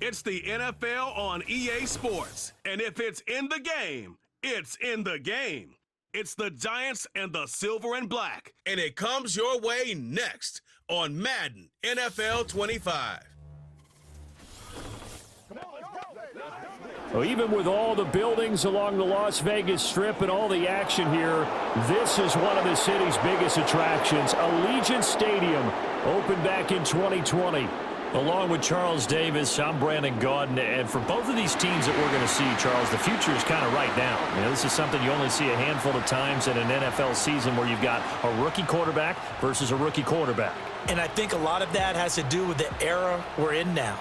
It's the NFL on EA Sports. And if it's in the game, it's in the game. It's the Giants and the Silver and Black. And it comes your way next on Madden NFL 25. Well, even with all the buildings along the Las Vegas Strip and all the action here, this is one of the city's biggest attractions. Allegiant Stadium opened back in 2020. Along with Charles Davis, I'm Brandon Gaudin, and for both of these teams that we're going to see, Charles, the future is kind of right now. You know, this is something you only see a handful of times in an NFL season where you've got a rookie quarterback versus a rookie quarterback. And I think a lot of that has to do with the era we're in now.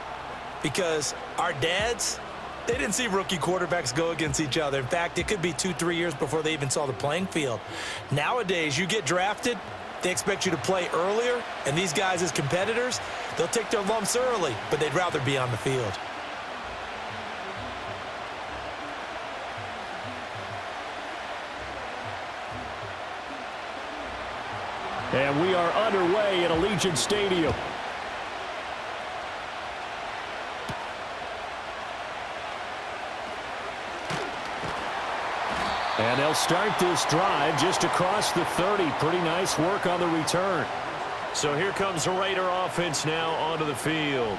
Because our dads, they didn't see rookie quarterbacks go against each other. In fact, it could be 2-3 years before they even saw the playing field. Nowadays, you get drafted, they expect you to play earlier, and these guys as competitors, they'll take their lumps early, but they'd rather be on the field. And we are underway at Allegiant Stadium. And they'll start this drive just across the 30. Pretty nice work on the return. So here comes the Raider offense now onto the field.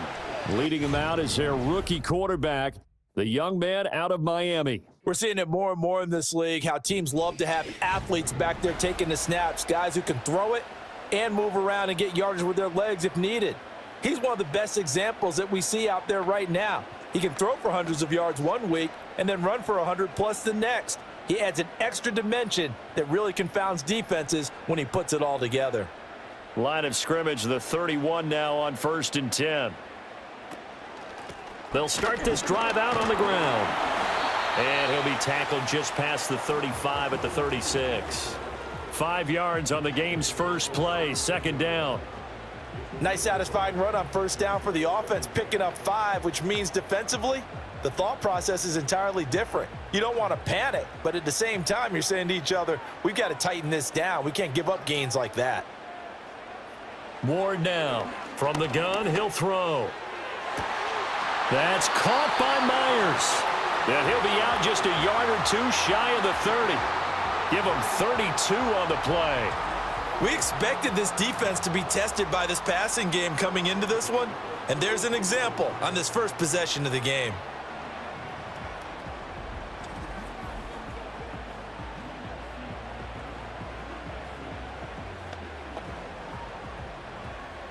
Leading them out is their rookie quarterback, the young man out of Miami. We're seeing it more and more in this league, how teams love to have athletes back there taking the snaps, guys who can throw it and move around and get yardage with their legs if needed. He's one of the best examples that we see out there right now. He can throw for hundreds of yards one week and then run for 100+ the next. He adds an extra dimension that really confounds defenses when he puts it all together. Line of scrimmage, the 31 now on 1st and 10. They'll start this drive out on the ground. And he'll be tackled just past the 35 at the 36. 5 yards on the game's first play, 2nd down. Nice satisfying run on 1st down for the offense, picking up 5, which means defensively, the thought process is entirely different. You don't want to panic, but at the same time, you're saying to each other, we've got to tighten this down. We can't give up gains like that. Ward now. From the gun, he'll throw. That's caught by Myers. And he'll be out just a yard or two shy of the 30. Give him 32 on the play. We expected this defense to be tested by this passing game coming into this one, and there's an example on this first possession of the game.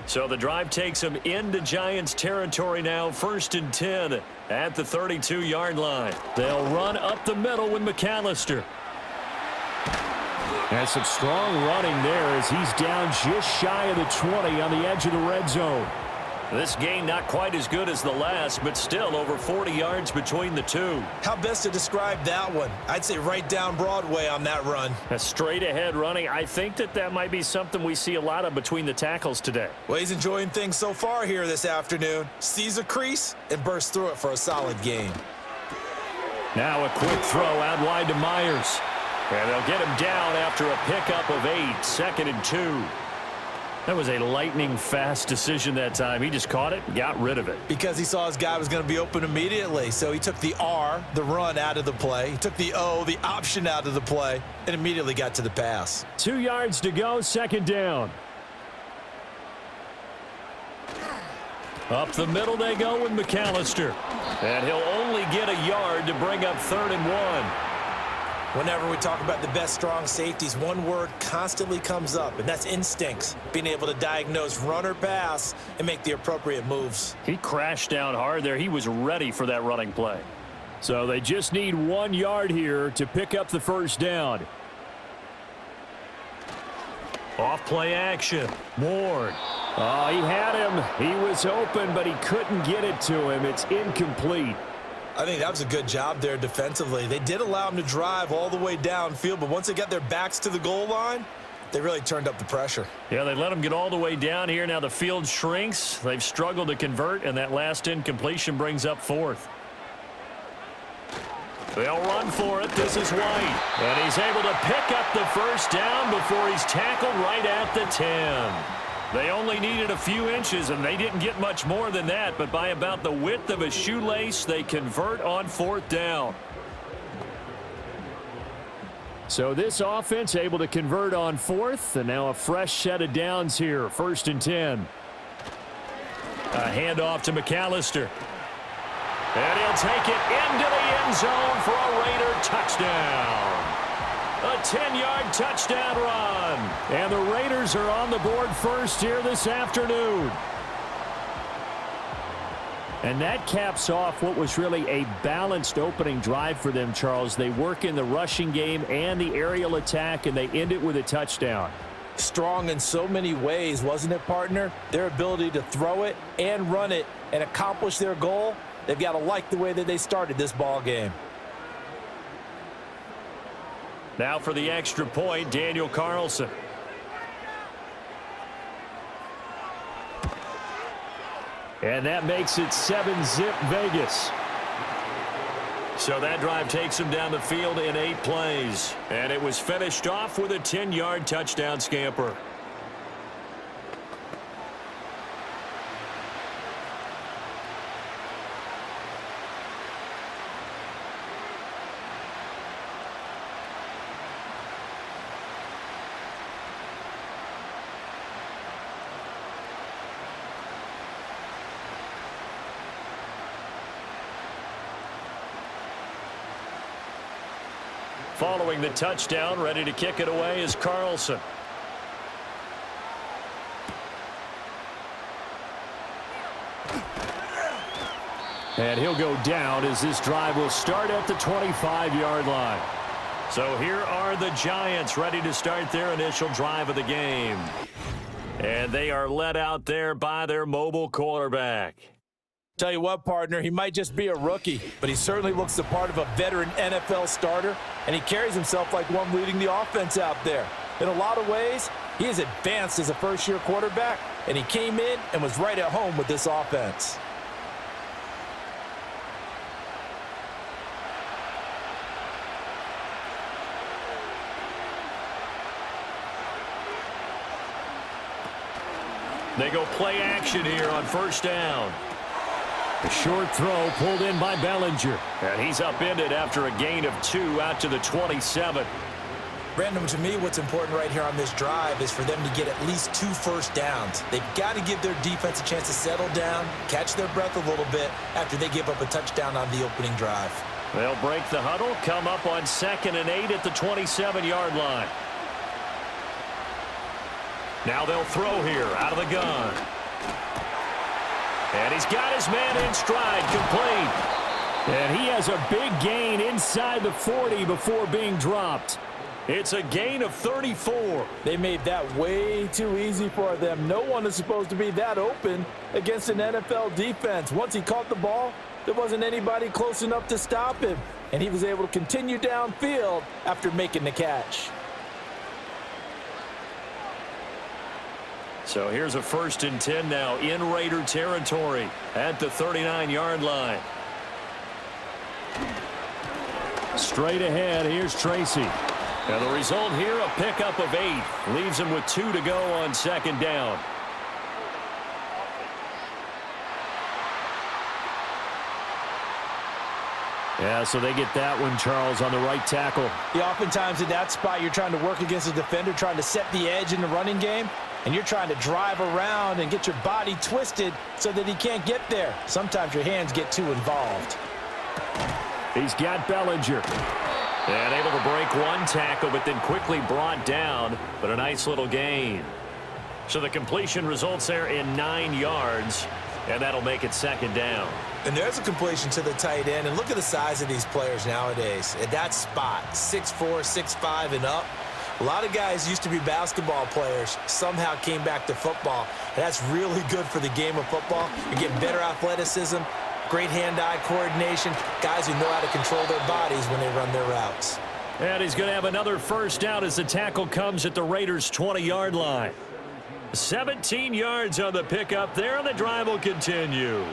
So the drive takes him into Giants territory now, 1st and 10 at the 32-yard line. They'll run up the middle with McAllister. And some strong running there as he's down just shy of the 20 on the edge of the red zone. This gain not quite as good as the last, but still over 40 yards between the two. How best to describe that one? I'd say right down Broadway on that run. A straight ahead running. I think that might be something we see a lot of between the tackles today. Well, he's enjoying things so far here this afternoon. Sees a crease and bursts through it for a solid gain. Now a quick throw out wide to Myers. And they'll get him down after a pickup of 8, 2nd and 2. That was a lightning-fast decision that time. He just caught it and got rid of it. Because he saw his guy was going to be open immediately. So he took the R, the run, out of the play. He took the O, the option, out of the play, and immediately got to the pass. 2 yards to go, 2nd down. Up the middle they go with McAllister. And he'll only get a yard to bring up 3rd and 1. Whenever we talk about the best strong safeties, one word constantly comes up, and that's instincts. Being able to diagnose run or pass and make the appropriate moves. He crashed down hard there. He was ready for that running play. So they just need 1 yard here to pick up the 1st down. Off play action. Ward. Oh, he had him. He was open, but he couldn't get it to him. It's incomplete. I think that was a good job there defensively. They did allow him to drive all the way downfield, but once they got their backs to the goal line, they really turned up the pressure. Yeah, they let him get all the way down here. Now the field shrinks. They've struggled to convert, and that last incompletion brings up 4th. They'll run for it. This is White. And he's able to pick up the 1st down before he's tackled right at the 10. They only needed a few inches, and they didn't get much more than that, but by about the width of a shoelace, they convert on 4th down. So this offense able to convert on 4th, and now a fresh set of downs here, 1st and 10. A handoff to McAllister. And he'll take it into the end zone for a Raider touchdown. A 10-yard touchdown run. And the Raiders are on the board first here this afternoon. And that caps off what was really a balanced opening drive for them, Charles. They work in the rushing game and the aerial attack, and they end it with a touchdown. Strong in so many ways, wasn't it, partner? Their ability to throw it and run it and accomplish their goal, they've got to like the way that they started this ball game. Now for the extra point, Daniel Carlson. And that makes it 7-zip Vegas. So that drive takes him down the field in 8 plays. And it was finished off with a 10-yard touchdown scamper. Following the touchdown, ready to kick it away is Carlson. And he'll go down as this drive will start at the 25-yard line. So here are the Giants ready to start their initial drive of the game. And they are led out there by their mobile quarterback. Tell you what, partner, he might just be a rookie, but he certainly looks the part of a veteran NFL starter, and he carries himself like one leading the offense out there. In a lot of ways, he is advanced as a first-year quarterback, and he came in and was right at home with this offense. They go play action here on 1st down. A short throw pulled in by Bellinger. And he's upended after a gain of 2 out to the 27. Brandon, to me, what's important right here on this drive is for them to get at least 2 first downs. They've got to give their defense a chance to settle down, catch their breath a little bit after they give up a touchdown on the opening drive. They'll break the huddle, come up on 2nd and 8 at the 27-yard line. Now they'll throw here out of the gun. And he's got his man in stride, complete. And he has a big gain inside the 40 before being dropped. It's a gain of 34. They made that way too easy for them. No one is supposed to be that open against an NFL defense. Once he caught the ball, there wasn't anybody close enough to stop him. And he was able to continue downfield after making the catch. So here's a 1st and 10 now in Raider territory at the 39-yard line. Straight ahead, here's Tracy. And the result here, a pickup of 8. Leaves him with 2 to go on 2nd down. Yeah, so they get that one, Charles, on the right tackle. Yeah, oftentimes in that spot, you're trying to work against a defender, trying to set the edge in the running game, and you're trying to drive around and get your body twisted so that he can't get there. Sometimes your hands get too involved. He's got Bellinger. And able to break one tackle, but then quickly brought down, but a nice little gain. So the completion results there in 9 yards, and that'll make it 2nd down. And there's a completion to the tight end, and look at the size of these players nowadays. At that spot, 6'4", 6'5", and up. A lot of guys used to be basketball players, somehow came back to football. And that's really good for the game of football. You're getting better athleticism, great hand-eye coordination, guys who know how to control their bodies when they run their routes. And he's going to have another 1st down as the tackle comes at the Raiders' 20-yard line. 17 yards on the pickup there, and the drive will continue.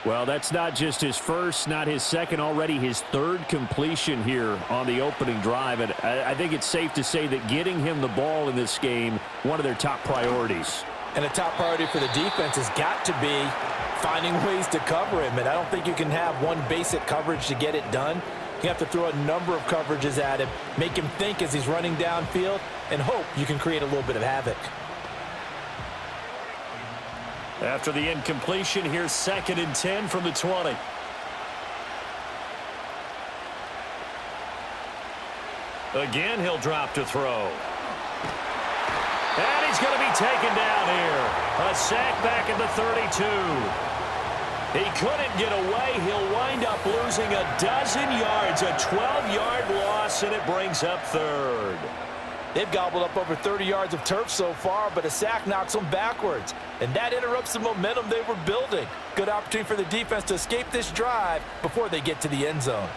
Well, that's not just his first, not his second, already his 3rd completion here on the opening drive. And I think it's safe to say that getting him the ball in this game, one of their top priorities. And a top priority for the defense has got to be finding ways to cover him. And I don't think you can have one basic coverage to get it done. You have to throw a number of coverages at him, make him think as he's running downfield, and hope you can create a little bit of havoc. After the incompletion, here's 2nd and 10 from the 20. Again, he'll drop to throw. And he's going to be taken down here. A sack back at the 32. He couldn't get away. He'll wind up losing a dozen yards, a 12-yard loss, and it brings up 3rd. They've gobbled up over 30 yards of turf so far, but a sack knocks them backwards. And that interrupts the momentum they were building. Good opportunity for the defense to escape this drive before they get to the end zone.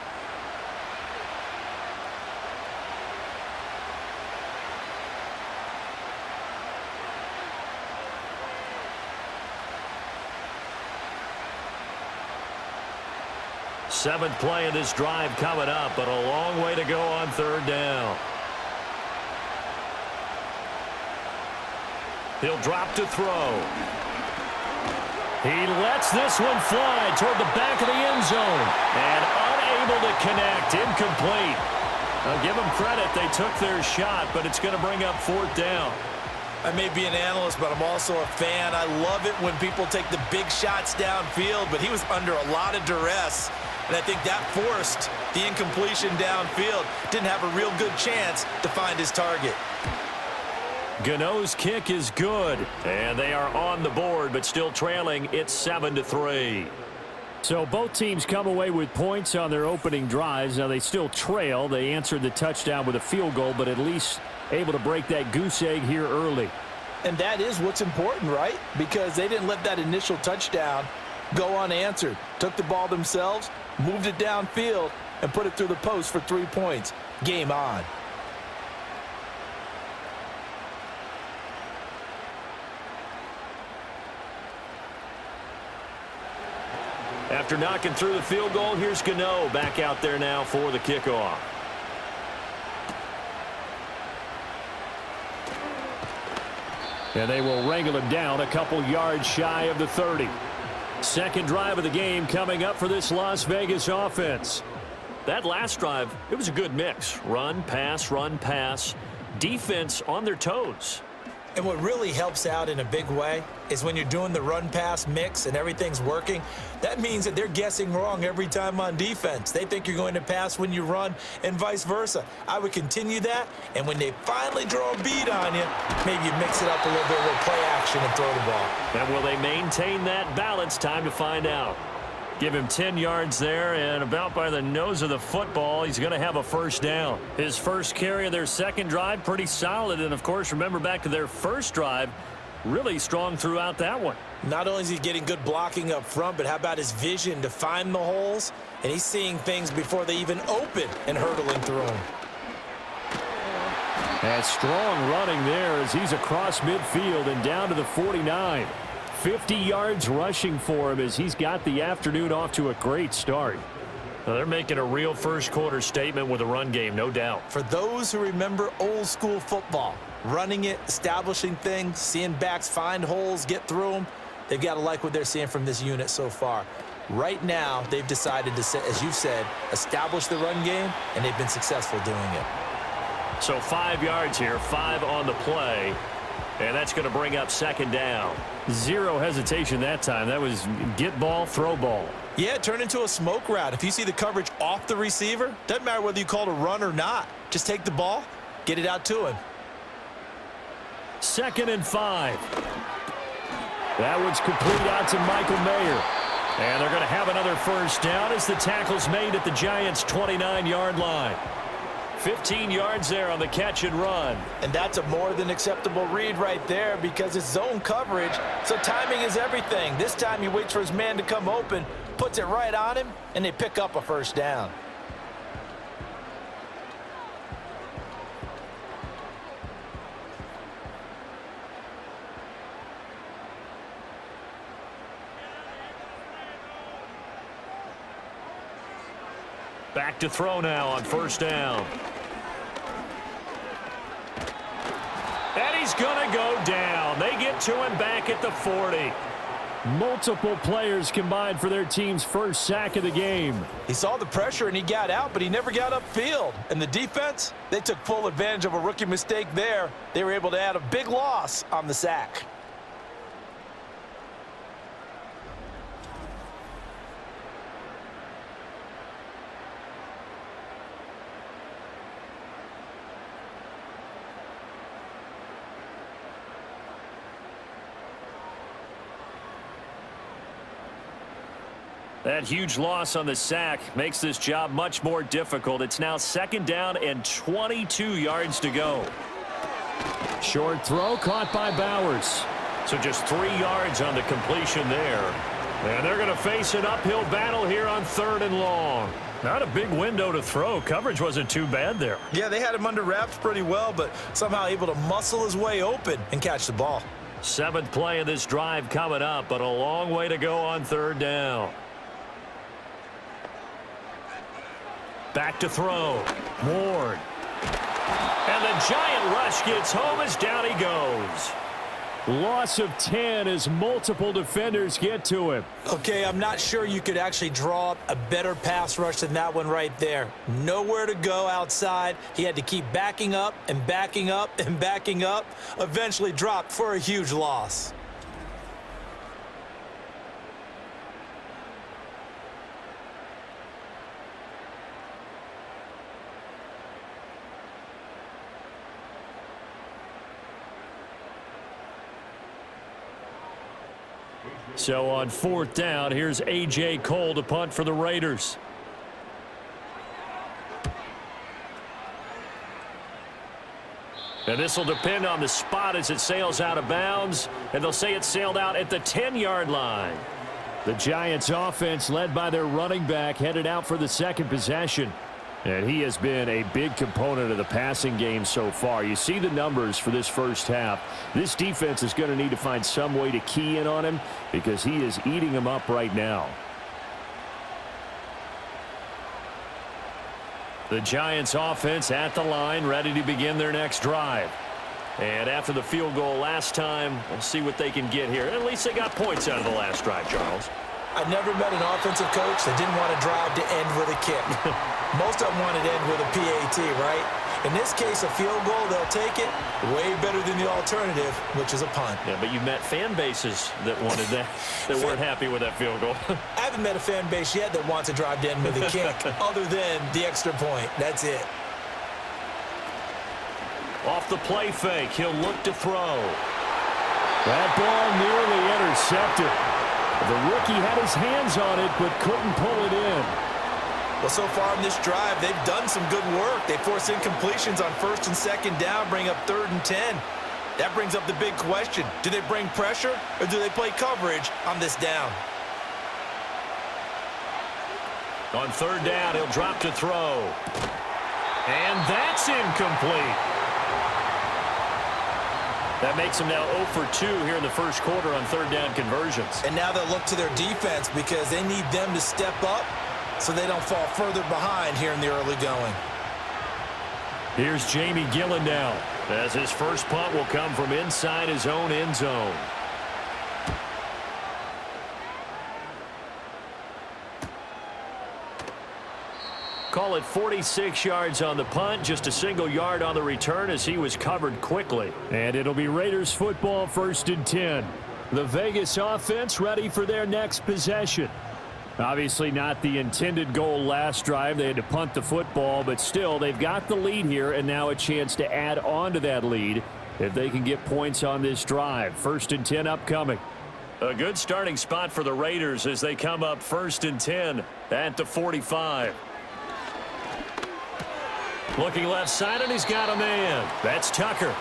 Seventh play of this drive coming up, but a long way to go on 3rd down. He'll drop to throw. He lets this one fly toward the back of the end zone. And unable to connect. Incomplete. I'll give them credit. They took their shot, but it's going to bring up 4th down. I may be an analyst, but I'm also a fan. I love it when people take the big shots downfield, but he was under a lot of duress. And I think that forced the incompletion downfield. Didn't have a real good chance to find his target. Gano's kick is good, and they are on the board, but still trailing. It's 7-3. So both teams come away with points on their opening drives. Now they still trail. They answered the touchdown with a field goal, but at least able to break that goose egg here early. And that is what's important, right? Because they didn't let that initial touchdown go unanswered. Took the ball themselves, moved it downfield, and put it through the post for 3 points. Game on. After knocking through the field goal, here's Gano back out there now for the kickoff. And they will wrangle him down a couple yards shy of the 30. Second drive of the game coming up for this Las Vegas offense. That last drive, it was a good mix. Run, pass, defense on their toes. And what really helps out in a big way is when you're doing the run-pass mix and everything's working, that means that they're guessing wrong every time on defense. They think you're going to pass when you run and vice versa. I would continue that, and when they finally draw a bead on you, maybe you mix it up a little bit with play action and throw the ball. And will they maintain that balance? Time to find out. Give him 10 yards there, and about by the nose of the football, he's going to have a first down. His first carry of their second drive, pretty solid. And, of course, remember back to their first drive, really strong throughout that one. Not only is he getting good blocking up front, but how about his vision to find the holes? And he's seeing things before they even open and hurdling through them. And strong running there as he's across midfield and down to the 49. 50 yards rushing for him as he's got the afternoon off to a great start. Now they're making a real first quarter statement with a run game, no doubt. For those who remember old school football, running it, establishing things, seeing backs find holes, get through them, they've got to like what they're seeing from this unit so far. Right now, they've decided to, as you said, establish the run game, and they've been successful doing it. So 5 yards here, 5 on the play. And that's going to bring up second down. Zero hesitation that time. That was get ball, throw ball. Yeah, turn into a smoke route. If you see the coverage off the receiver, doesn't matter whether you call it a run or not. Just take the ball, get it out to him. 2nd and 5. That one's complete out to Michael Mayer. And they're going to have another first down as the tackle's made at the Giants' 29-yard line. 15 yards there on the catch and run. And that's a more than acceptable read right there because it's zone coverage, so timing is everything. This time he waits for his man to come open, puts it right on him, and they pick up a first down. Back to throw now on first down. And he's going to go down. They get get to him back at the 40. Multiple players combined for their team's first sack of the game. He saw the pressure and he got out, but he never got upfield. And the defense, they took full advantage of a rookie mistake there. They were able to add a big loss on the sack. That huge loss on the sack makes this job much more difficult. It's now 2nd down and 22 yards to go. Short throw caught by Bowers. So just 3 yards on the completion there. And they're going to face an uphill battle here on 3rd and long. Not a big window to throw. Coverage wasn't too bad there. Yeah, they had him under wraps pretty well, but somehow able to muscle his way open and catch the ball. 7th play of this drive coming up, but a long way to go on 3rd down. Back to throw. Ward. And the giant rush gets home as down he goes. Loss of 10 as multiple defenders get to him. Okay, I'm not sure you could actually draw up a better pass rush than that one right there. Nowhere to go outside. He had to keep backing up and backing up and backing up. Eventually dropped for a huge loss. So on 4th down, here's A.J. Cole to punt for the Raiders. And this will depend on the spot as it sails out of bounds. And they'll say it sailed out at the 10-yard line. The Giants offense led by their running back headed out for the 2nd possession. And he has been a big component of the passing game so far. You see the numbers for this first half. This defense is going to need to find some way to key in on him because he is eating them up right now. The Giants offense at the line, ready to begin their next drive. And after the field goal last time, we'll see what they can get here. At least they got points out of the last drive, Charles. I never met an offensive coach that didn't want to drive to end with a kick. Most of them wanted to end with a PAT, right? In this case, a field goal, they'll take it. Way better than the alternative, which is a punt. Yeah, but you met fan bases that wanted that, that weren't happy with that field goal. I haven't met a fan base yet that wants to drive to end with a kick, other than the extra point. That's it. Off the play fake, he'll look to throw. That ball nearly intercepted. The rookie had his hands on it, but couldn't pull it in. Well, so far in this drive, they've done some good work. They force incompletions on 1st and 2nd down, bring up 3rd and 10. That brings up the big question. Do they bring pressure, or do they play coverage on this down? On 3rd down, he'll drop to throw. And that's incomplete. That makes them now 0 for 2 here in the first quarter on 3rd down conversions. And now they'll look to their defense because they need them to step up so they don't fall further behind here in the early going. Here's Jamie Gillen now. As his first punt will come from inside his own end zone. Call it 46 yards on the punt, just a single yard on the return as he was covered quickly. And it'll be Raiders football 1st and 10. The Vegas offense ready for their next possession. Obviously not the intended goal last drive. They had to punt the football, but still they've got the lead here and now a chance to add on to that lead if they can get points on this drive. 1st and 10 upcoming. A good starting spot for the Raiders as they come up 1st and 10 at the 45. Looking left side, and he's got a man. That's Tucker.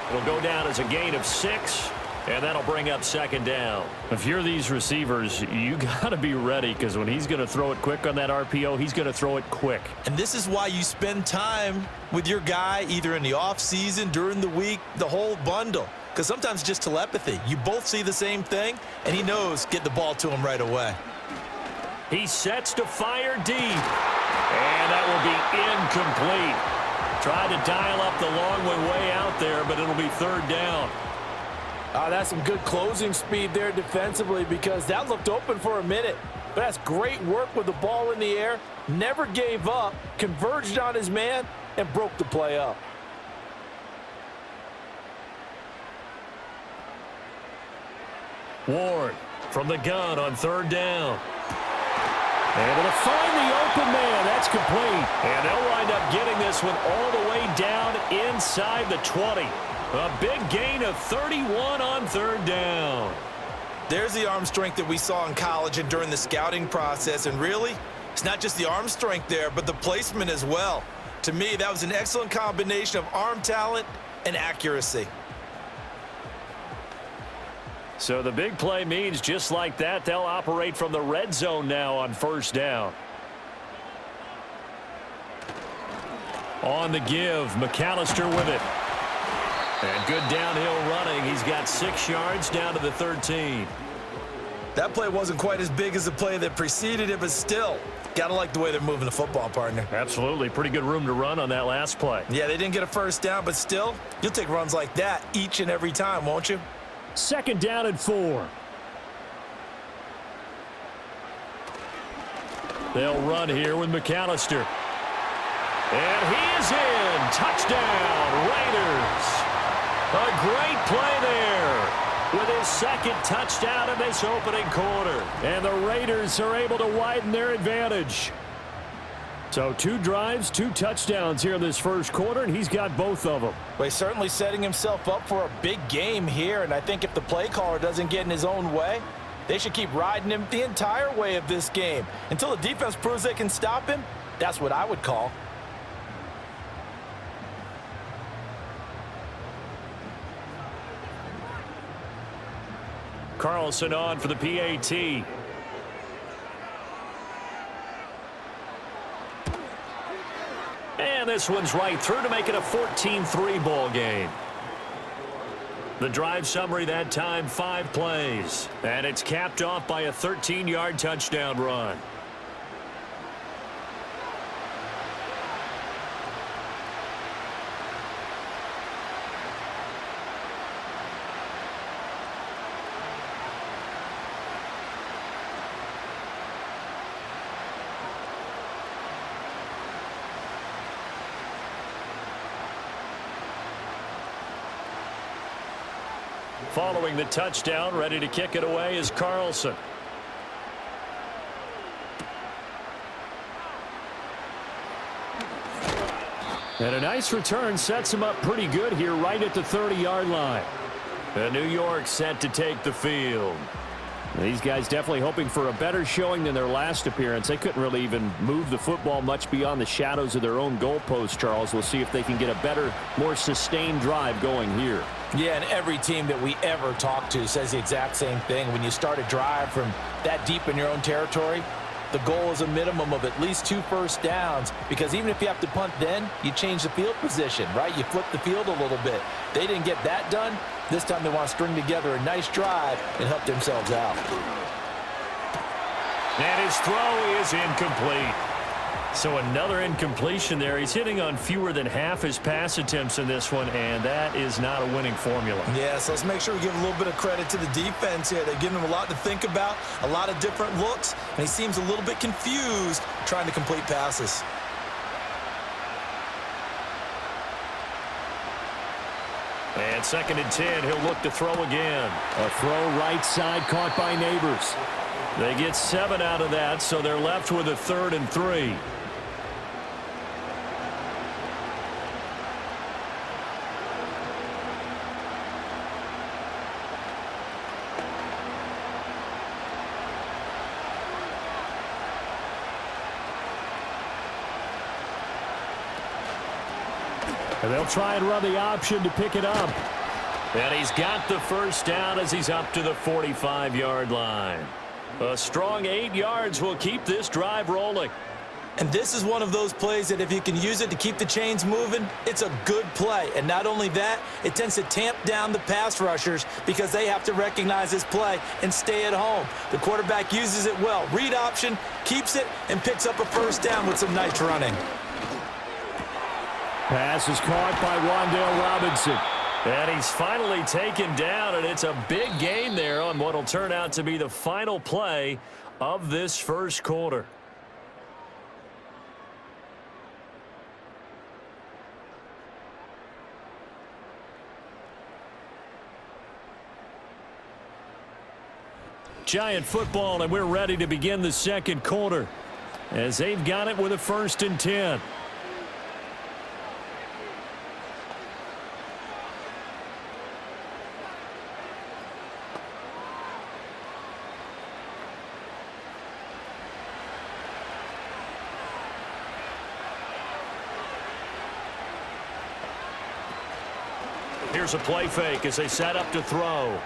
It'll go down as a gain of 6, and that'll bring up 2nd down. If you're these receivers, you got to be ready because when he's going to throw it quick on that RPO, he's going to throw it quick. And this is why you spend time with your guy either in the offseason, during the week, the whole bundle. Because sometimes just telepathy. You both see the same thing, and he knows get the ball to him right away. He sets to fire deep. And that will be incomplete. Tried to dial up the long way out there, but it'll be 3rd down. That's some good closing speed there defensively because that looked open for a minute. But that's great work with the ball in the air. Never gave up, converged on his man, and broke the play up. Ward from the gun on 3rd down. Able to find the open man. That's complete. And they'll wind up getting this one all the way down inside the 20. A big gain of 31 on 3rd down. There's the arm strength that we saw in college and during the scouting process. And really, it's not just the arm strength there, but the placement as well. To me, that was an excellent combination of arm talent and accuracy. So the big play means just like that, they'll operate from the red zone now on 1st down. On the give, McAllister with it. And good downhill running. He's got 6 yards down to the 13. That play wasn't quite as big as the play that preceded it, but still, gotta like the way they're moving the football, partner. Absolutely. Pretty good room to run on that last play. Yeah, they didn't get a 1st down, but still, you'll take runs like that each and every time, won't you? 2nd down and 4. They'll run here with McAllister. And he is in. Touchdown, Raiders. A great play there with his 2nd touchdown in this opening quarter. And the Raiders are able to widen their advantage. So 2 drives, 2 touchdowns here in this 1st quarter, and he's got both of them. Well, he's certainly setting himself up for a big game here, and I think if the play caller doesn't get in his own way, they should keep riding him the entire way of this game. Until the defense proves they can stop him, that's what I would call. Carlson on for the PAT. And this one's right through to make it a 14-3 ball game. The drive summary that time, 5 plays. And it's capped off by a 13-yard touchdown run. Following the touchdown, ready to kick it away is Carlson. And a nice return sets him up pretty good here right at the 30-yard line. And New York set to take the field. These guys definitely hoping for a better showing than their last appearance. They couldn't really even move the football much beyond the shadows of their own goalpost, Charles. We'll see if they can get a better, more sustained drive going here. Yeah, and every team that we ever talk to says the exact same thing. When you start a drive from that deep in your own territory, the goal is a minimum of at least 2 first downs, because even if you have to punt then, you change the field position, right? You flip the field a little bit. They didn't get that done. This time they want to string together a nice drive and help themselves out. And his throw is incomplete. So another incompletion there. He's hitting on fewer than half his pass attempts in this one, and that is not a winning formula. Yeah, so let's make sure we give a little bit of credit to the defense here. They're giving him a lot to think about, a lot of different looks, and he seems a little bit confused trying to complete passes. And 2nd and 10, he'll look to throw again. A throw right side caught by Neighbors. They get 7 out of that, so they're left with a 3rd and 3. And they'll try and run the option to pick it up. And he's got the first down as he's up to the 45-yard line. A strong 8 yards will keep this drive rolling. And this is one of those plays that if you can use it to keep the chains moving, it's a good play. And not only that, it tends to tamp down the pass rushers because they have to recognize this play and stay at home. The quarterback uses it well. Read option, keeps it, and picks up a first down with some nice running. Pass is caught by Wan'Dale Robinson. And he's finally taken down, and it's a big gain there on what will turn out to be the final play of this first quarter. Giant football, and we're ready to begin the second quarter as they've got it with a 1st and 10. Here's a play fake as they set up to throw.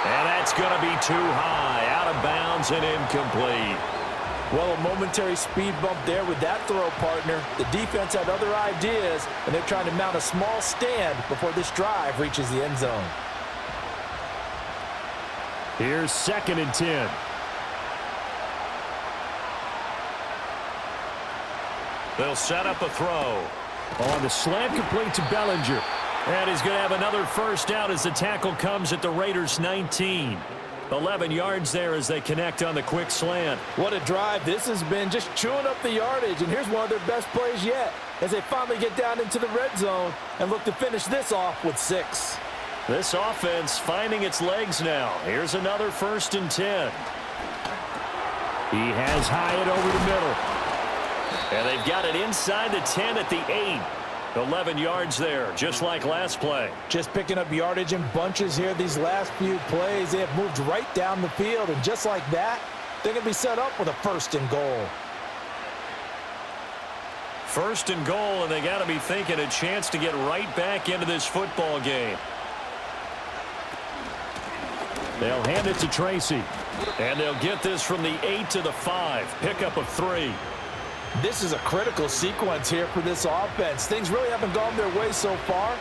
And that's going to be too high, out of bounds and incomplete. Well, a momentary speed bump there with that throw, partner. The defense had other ideas, and they're trying to mount a small stand before this drive reaches the end zone. Here's 2nd and 10. They'll set up a throw. On the slant, complete to Bellinger. And he's going to have another first down as the tackle comes at the Raiders' 19. 11 yards there as they connect on the quick slant. What a drive this has been, just chewing up the yardage. And here's one of their best plays yet as they finally get down into the red zone and look to finish this off with 6. This offense finding its legs now. Here's another 1st and 10. He has Hyatt over the middle. And they've got it inside the 10 at the 8. 11 yards there, just like last play. Just picking up yardage in bunches here these last few plays. They have moved right down the field, and just like that, they're going to be set up with a 1st and goal. 1st and goal, and they got to be thinking a chance to get right back into this football game. They'll hand it to Tracy, and they'll get this from the 8 to the 5. Pickup of 3. This is a critical sequence here for this offense. Things really haven't gone their way so far.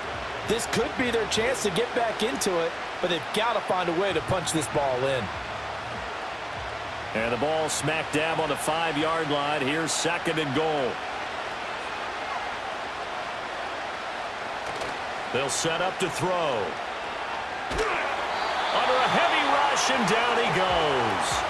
This could be their chance to get back into it, but they've got to find a way to punch this ball in. And the ball smack dab on the 5-yard line. Here's 2nd and goal. They'll set up to throw. Under a heavy rush, and down he goes.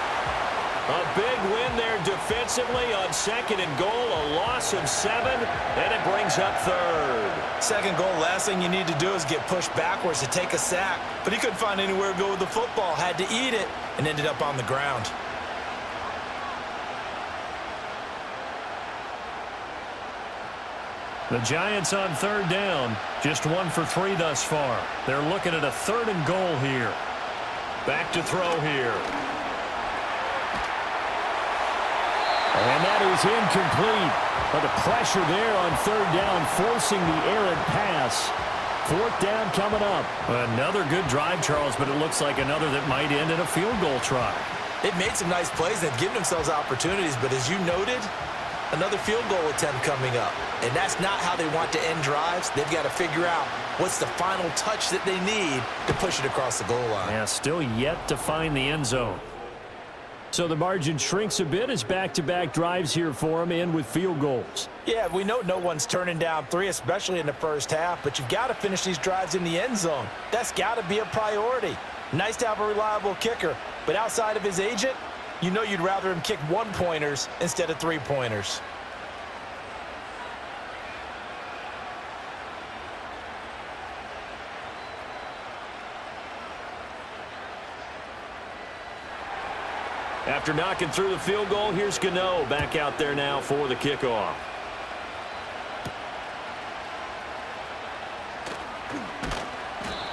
A big win there defensively on 2nd and goal, a loss of 7, and it brings up 3rd. 2nd goal, last thing you need to do is get pushed backwards to take a sack. But he couldn't find anywhere to go with the football, had to eat it, and ended up on the ground. The Giants on 3rd down, just 1 for 3 thus far. They're looking at a 3rd and goal here. Back to throw here. And that is incomplete. But the pressure there on 3rd down, forcing the errant pass. 4th down coming up. Another good drive, Charles, but it looks like another that might end in a field goal try. They've made some nice plays. They've given themselves opportunities, but as you noted, another field goal attempt coming up. And that's not how they want to end drives. They've got to figure out what's the final touch that they need to push it across the goal line. Yeah, still yet to find the end zone. So the margin shrinks a bit as back-to-back drives here for them, and with field goals. Yeah, we know no one's turning down 3, especially in the first half, but you've got to finish these drives in the end zone. That's got to be a priority. Nice to have a reliable kicker, but outside of his agent, you know you'd rather him kick 1-pointers instead of 3-pointers. After knocking through the field goal, here's Gano back out there now for the kickoff.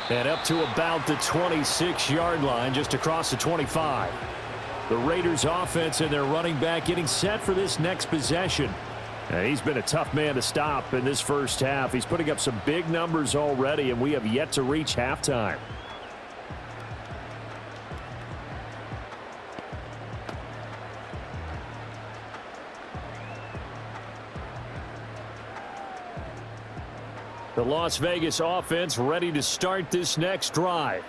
And up to about the 26-yard line, just across the 25. The Raiders offense and their running back getting set for this next possession. And he's been a tough man to stop in this first half. He's putting up some big numbers already, and we have yet to reach halftime. The Las Vegas offense ready to start this next drive.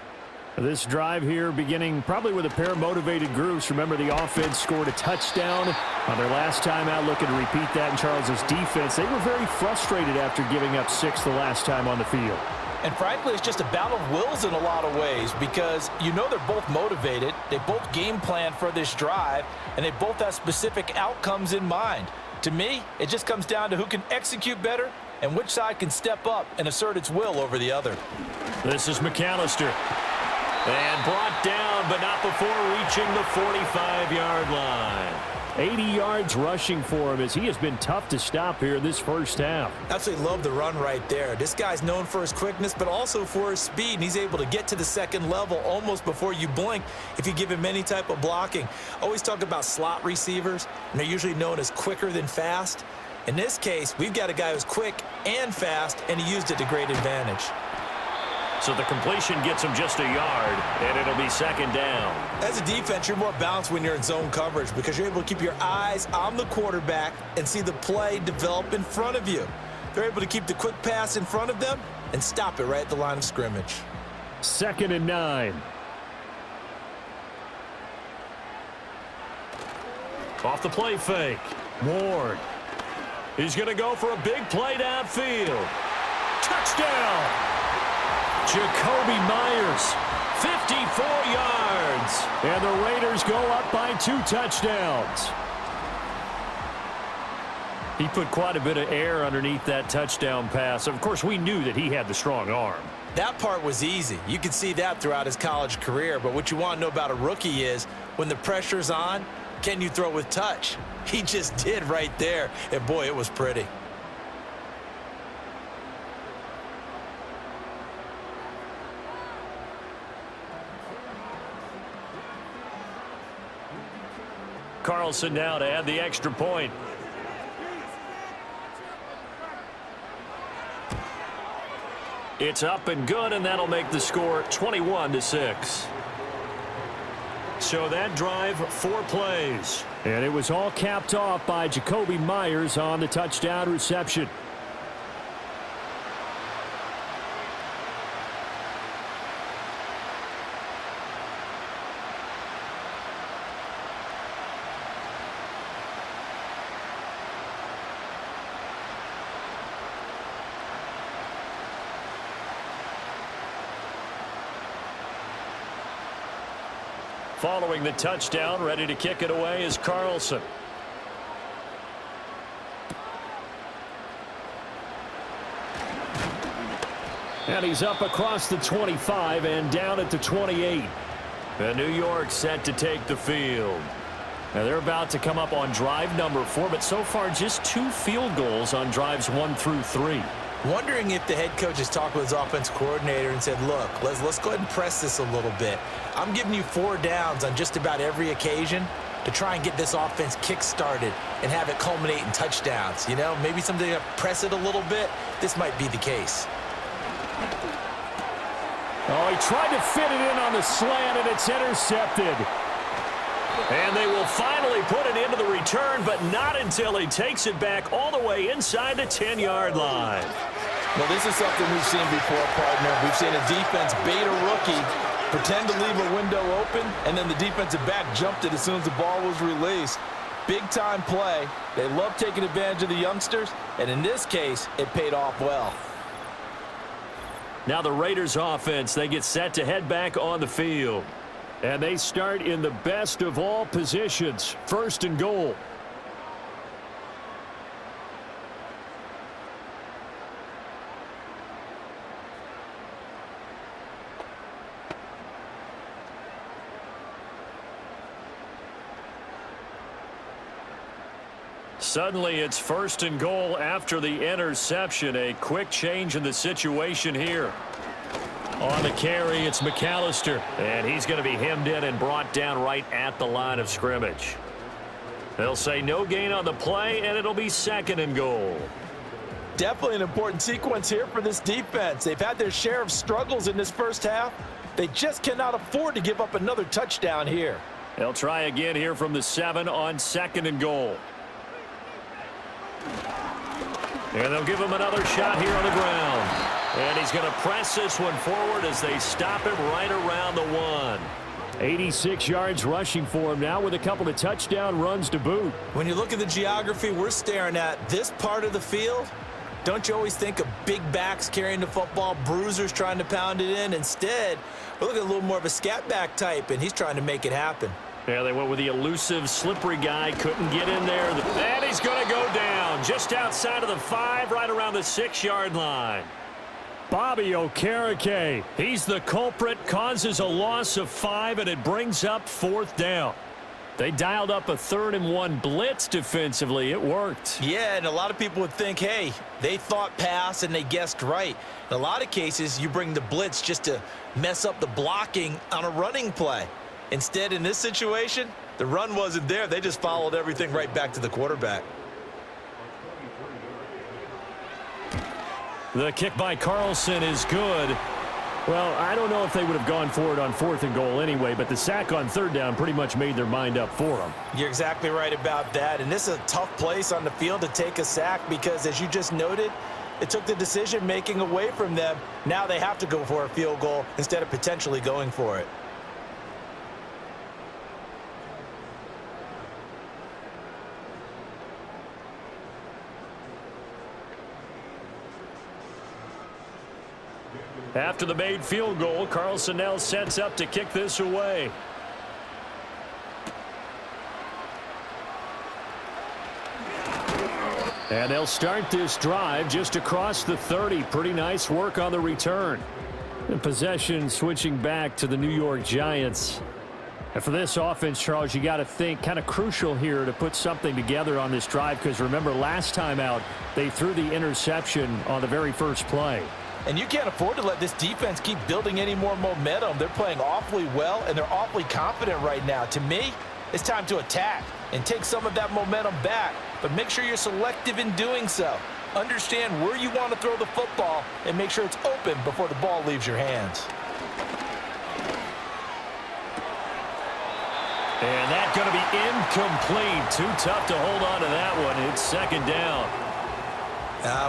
This drive here beginning probably with a pair of motivated groups. Remember, the offense scored a touchdown on their last time out, looking to repeat that in Charles's defense. They were very frustrated after giving up 6 the last time on the field. And frankly, it's just a battle of wills in a lot of ways because you know they're both motivated, they both game plan for this drive, and they both have specific outcomes in mind. To me, it just comes down to who can execute better and which side can step up and assert its will over the other. This is McAllister. And brought down, but not before reaching the 45-yard line. 80 yards rushing for him as he has been tough to stop here this first half. Absolutely love the run right there. This guy's known for his quickness, but also for his speed, and he's able to get to the second level almost before you blink if you give him any type of blocking. Always talk about slot receivers, and they're usually known as quicker than fast. In this case, we've got a guy who's quick and fast, and he used it to great advantage. So the completion gets him just a yard, and it'll be second down. As a defense, you're more balanced when you're in zone coverage because you're able to keep your eyes on the quarterback and see the play develop in front of you. They're able to keep the quick pass in front of them and stop it right at the line of scrimmage. 2nd and 9. Off the play fake. Ward. He's going to go for a big play downfield. Touchdown! Jacoby Myers, 54 yards. And the Raiders go up by 2 touchdowns. He put quite a bit of air underneath that touchdown pass. Of course, we knew that he had the strong arm. That part was easy. You could see that throughout his college career. But what you want to know about a rookie is when the pressure's on, can you throw with touch? He just did right there. And, boy, it was pretty. Carlson now to add the extra point. It's up and good, and that'll make the score 21-6. So that drive, 4 plays. And it was all capped off by Jacoby Myers on the touchdown reception. Following the touchdown, ready to kick it away is Carlson. And he's up across the 25 and down at the 28. And New York set to take the field. Now they're about to come up on drive number 4, but so far just 2 field goals on drives 1 through 3. Wondering if the head coach has talked with his offense coordinator and said, look, let's go ahead and press this a little bit. I'm giving you 4 downs on just about every occasion to try and get this offense kick-started and have it culminate in touchdowns. You know, maybe something to press it a little bit. This might be the case. Oh, he tried to fit it in on the slant, and it's intercepted. And they will finally put it into the return, but not until he takes it back all the way inside the 10-yard line. Well, this is something we've seen before, partner. We've seen a defense bait a rookie, pretend to leave a window open, and then the defensive back jumped it as soon as the ball was released. Big-time play. They love taking advantage of the youngsters, and in this case, it paid off well. Now the Raiders offense, they get set to head back on the field. And they start in the best of all positions, 1st and goal. Suddenly it's 1st and goal after the interception. A quick change in the situation here. On the carry, it's McAllister, and he's going to be hemmed in and brought down right at the line of scrimmage. They'll say no gain on the play, and it'll be 2nd and goal. Definitely an important sequence here for this defense. They've had their share of struggles in this first half. They just cannot afford to give up another touchdown here. They'll try again here from the 7 on 2nd and goal. And they'll give him another shot here on the ground. And he's going to press this one forward as they stop him right around the 1. 86 yards rushing for him now with a couple of touchdown runs to boot. When you look at the geography we're staring at, this part of the field, Don't you always think of big backs carrying the football, bruisers trying to pound it in? Instead, we're looking at a little more of a scat back type, and he's trying to make it happen. Yeah, they went with the elusive, slippery guy. Couldn't get in there. And he's going to go down just outside of the 5, right around the 6-yard line. Bobby Okereke, he's the culprit, causes a loss of 5, and it brings up 4th down. They dialed up a 3rd-and-1 blitz defensively. It worked. Yeah, and a lot of people would think, hey, they thought pass and they guessed right. In a lot of cases, you bring the blitz just to mess up the blocking on a running play. Instead, in this situation, the run wasn't there. They just followed everything right back to the quarterback. The kick by Carlson is good. Well, I don't know if they would have gone for it on 4th and goal anyway, but the sack on 3rd down pretty much made their mind up for them. You're exactly right about that, and this is a tough place on the field to take a sack because, as you just noted, it took the decision-making away from them. Now they have to go for a field goal instead of potentially going for it. After the made field goal, Carlson now sets up to kick this away. And they'll start this drive just across the 30. Pretty nice work on the return. And possession switching back to the New York Giants. And for this offense, Charles, you got to think kind of crucial here to put something together on this drive because remember last time out, they threw the interception on the very first play. And you can't afford to let this defense keep building any more momentum. They're playing awfully well, and they're awfully confident right now. To me, it's time to attack and take some of that momentum back, but make sure you're selective in doing so. Understand where you want to throw the football and make sure it's open before the ball leaves your hands. And that's going to be incomplete. Too tough to hold on to that one. It's 2nd down.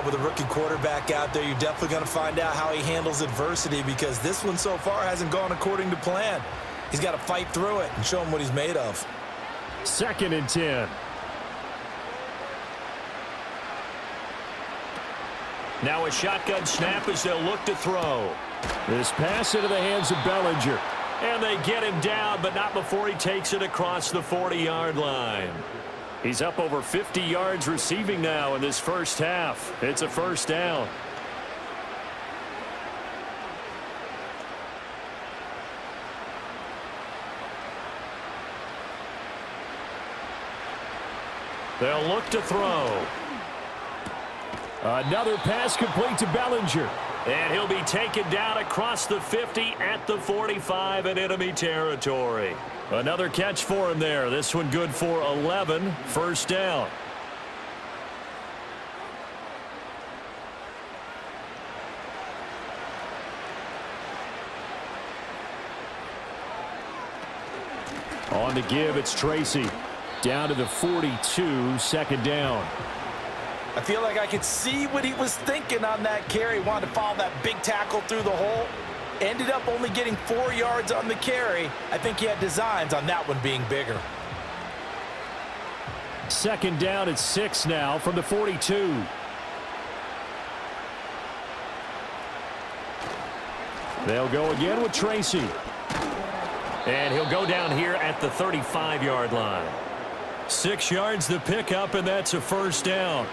With a rookie quarterback out there, you're definitely going to find out how he handles adversity because this one so far hasn't gone according to plan. He's got to fight through it and show him what he's made of. 2nd and 10. Now a shotgun snap as they'll look to throw. This pass into the hands of Bellinger. And they get him down, but not before he takes it across the 40-yard line. He's up over 50 yards receiving now in this first half. It's a 1st down. They'll look to throw. Another pass complete to Bellinger. And he'll be taken down across the 50 at the 45 in enemy territory. Another catch for him there. This one good for 11. 1st down. On the give, it's Tracy. Down to the 42, 2nd down. I feel like I could see what he was thinking on that carry. Wanted to follow that big tackle through the hole. Ended up only getting 4 yards on the carry. I think he had designs on that one being bigger. 2nd down at 6 now from the 42. They'll go again with Tracy. And he'll go down here at the 35-yard line. 6 yards the pickup, and that's a 1st down.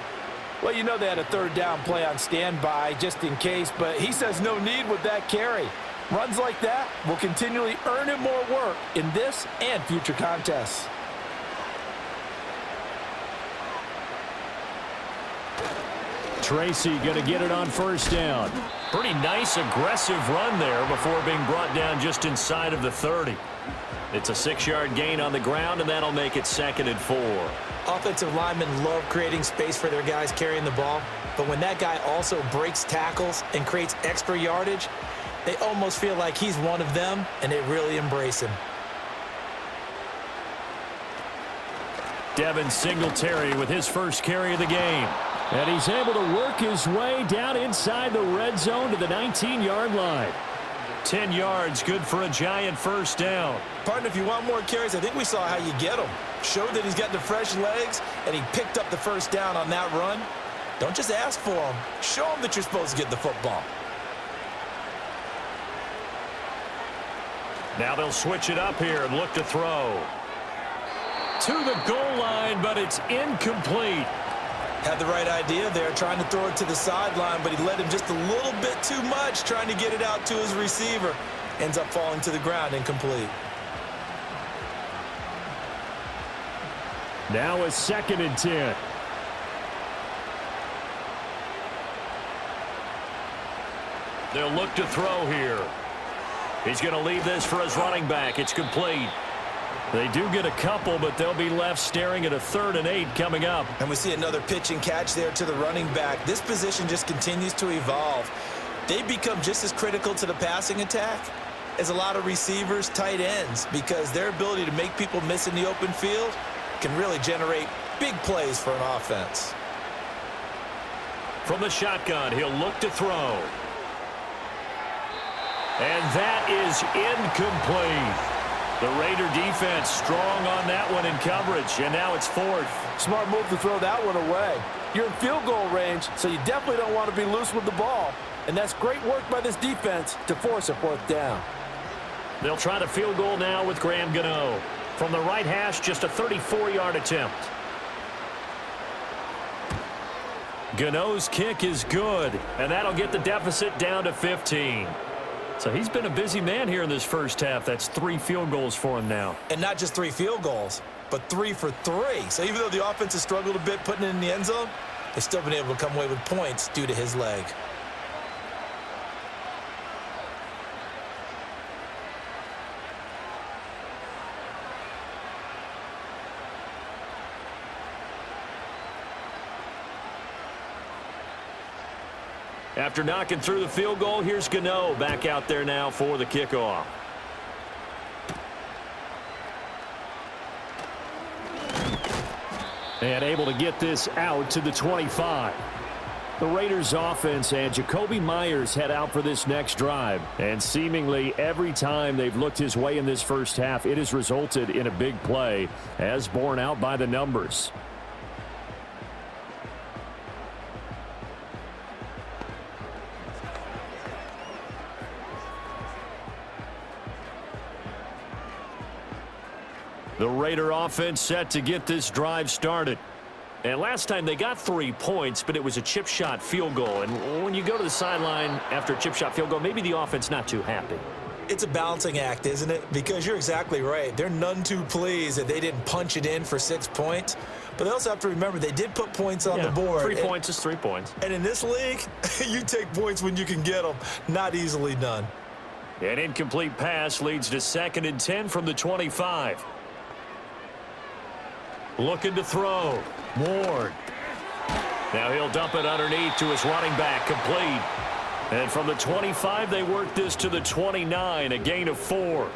Well, you know they had a 3rd down play on standby just in case, but he says no need with that carry. Runs like that will continually earn him more work in this and future contests. Tracy going to get it on 1st down. Pretty nice aggressive run there before being brought down just inside of the 30. It's a 6-yard gain on the ground, and that'll make it 2nd and 4. Offensive linemen love creating space for their guys carrying the ball, but when that guy also breaks tackles and creates extra yardage, they almost feel like he's one of them, and they really embrace him. Devin Singletary with his first carry of the game. And he's able to work his way down inside the red zone to the 19-yard line. 10 yards, good for a Giant 1st down. Partner, if you want more carries, I think we saw how you get them. Showed that he's got the fresh legs, and he picked up the 1st down on that run. Don't just ask for them. Show them that you're supposed to get the football. Now they'll switch it up here and look to throw. To the goal line, but it's incomplete. Had the right idea there, trying to throw it to the sideline, but he led him just a little bit too much, trying to get it out to his receiver. Ends up falling to the ground, incomplete. Now a 2nd and 10. They'll look to throw here. He's going to leave this for his running back. It's complete. They do get a couple, but they'll be left staring at a 3rd and 8 coming up. And we see another pitch and catch there to the running back. This position just continues to evolve. They become just as critical to the passing attack as a lot of receivers, tight ends, because their ability to make people miss in the open field can really generate big plays for an offense. From the shotgun, he'll look to throw. And that is incomplete. The Raider defense strong on that one in coverage, and now it's 4th. Smart move to throw that one away. You're in field goal range, so you definitely don't want to be loose with the ball. And that's great work by this defense to force a 4th down. They'll try to field goal now with Graham Gano. From the right hash, just a 34-yard attempt. Gano's kick is good, and that'll get the deficit down to 15. So he's been a busy man here in this first half. That's 3 field goals for him now. And not just 3 field goals, but 3 for 3. So even though the offense has struggled a bit putting it in the end zone, they've still been able to come away with points due to his leg. After knocking through the field goal, here's Gano back out there now for the kickoff. And able to get this out to the 25. The Raiders offense and Jacoby Myers head out for this next drive. And seemingly every time they've looked his way in this first half, it has resulted in a big play, as borne out by the numbers. The Raider offense set to get this drive started. And last time they got 3 points, but it was a chip shot field goal. And when you go to the sideline after a chip shot field goal, maybe the offense not too happy. It's a balancing act, isn't it? Because you're exactly right. They're none too pleased that they didn't punch it in for 6 points. But they also have to remember they did put points on the board. 3 points is 3 points. And in this league, you take points when you can get them. Not easily done. An incomplete pass leads to 2nd and 10 from the 25. Looking to throw. Ward. Now he'll dump it underneath to his running back. Complete. And from the 25, they work this to the 29, a gain of 4.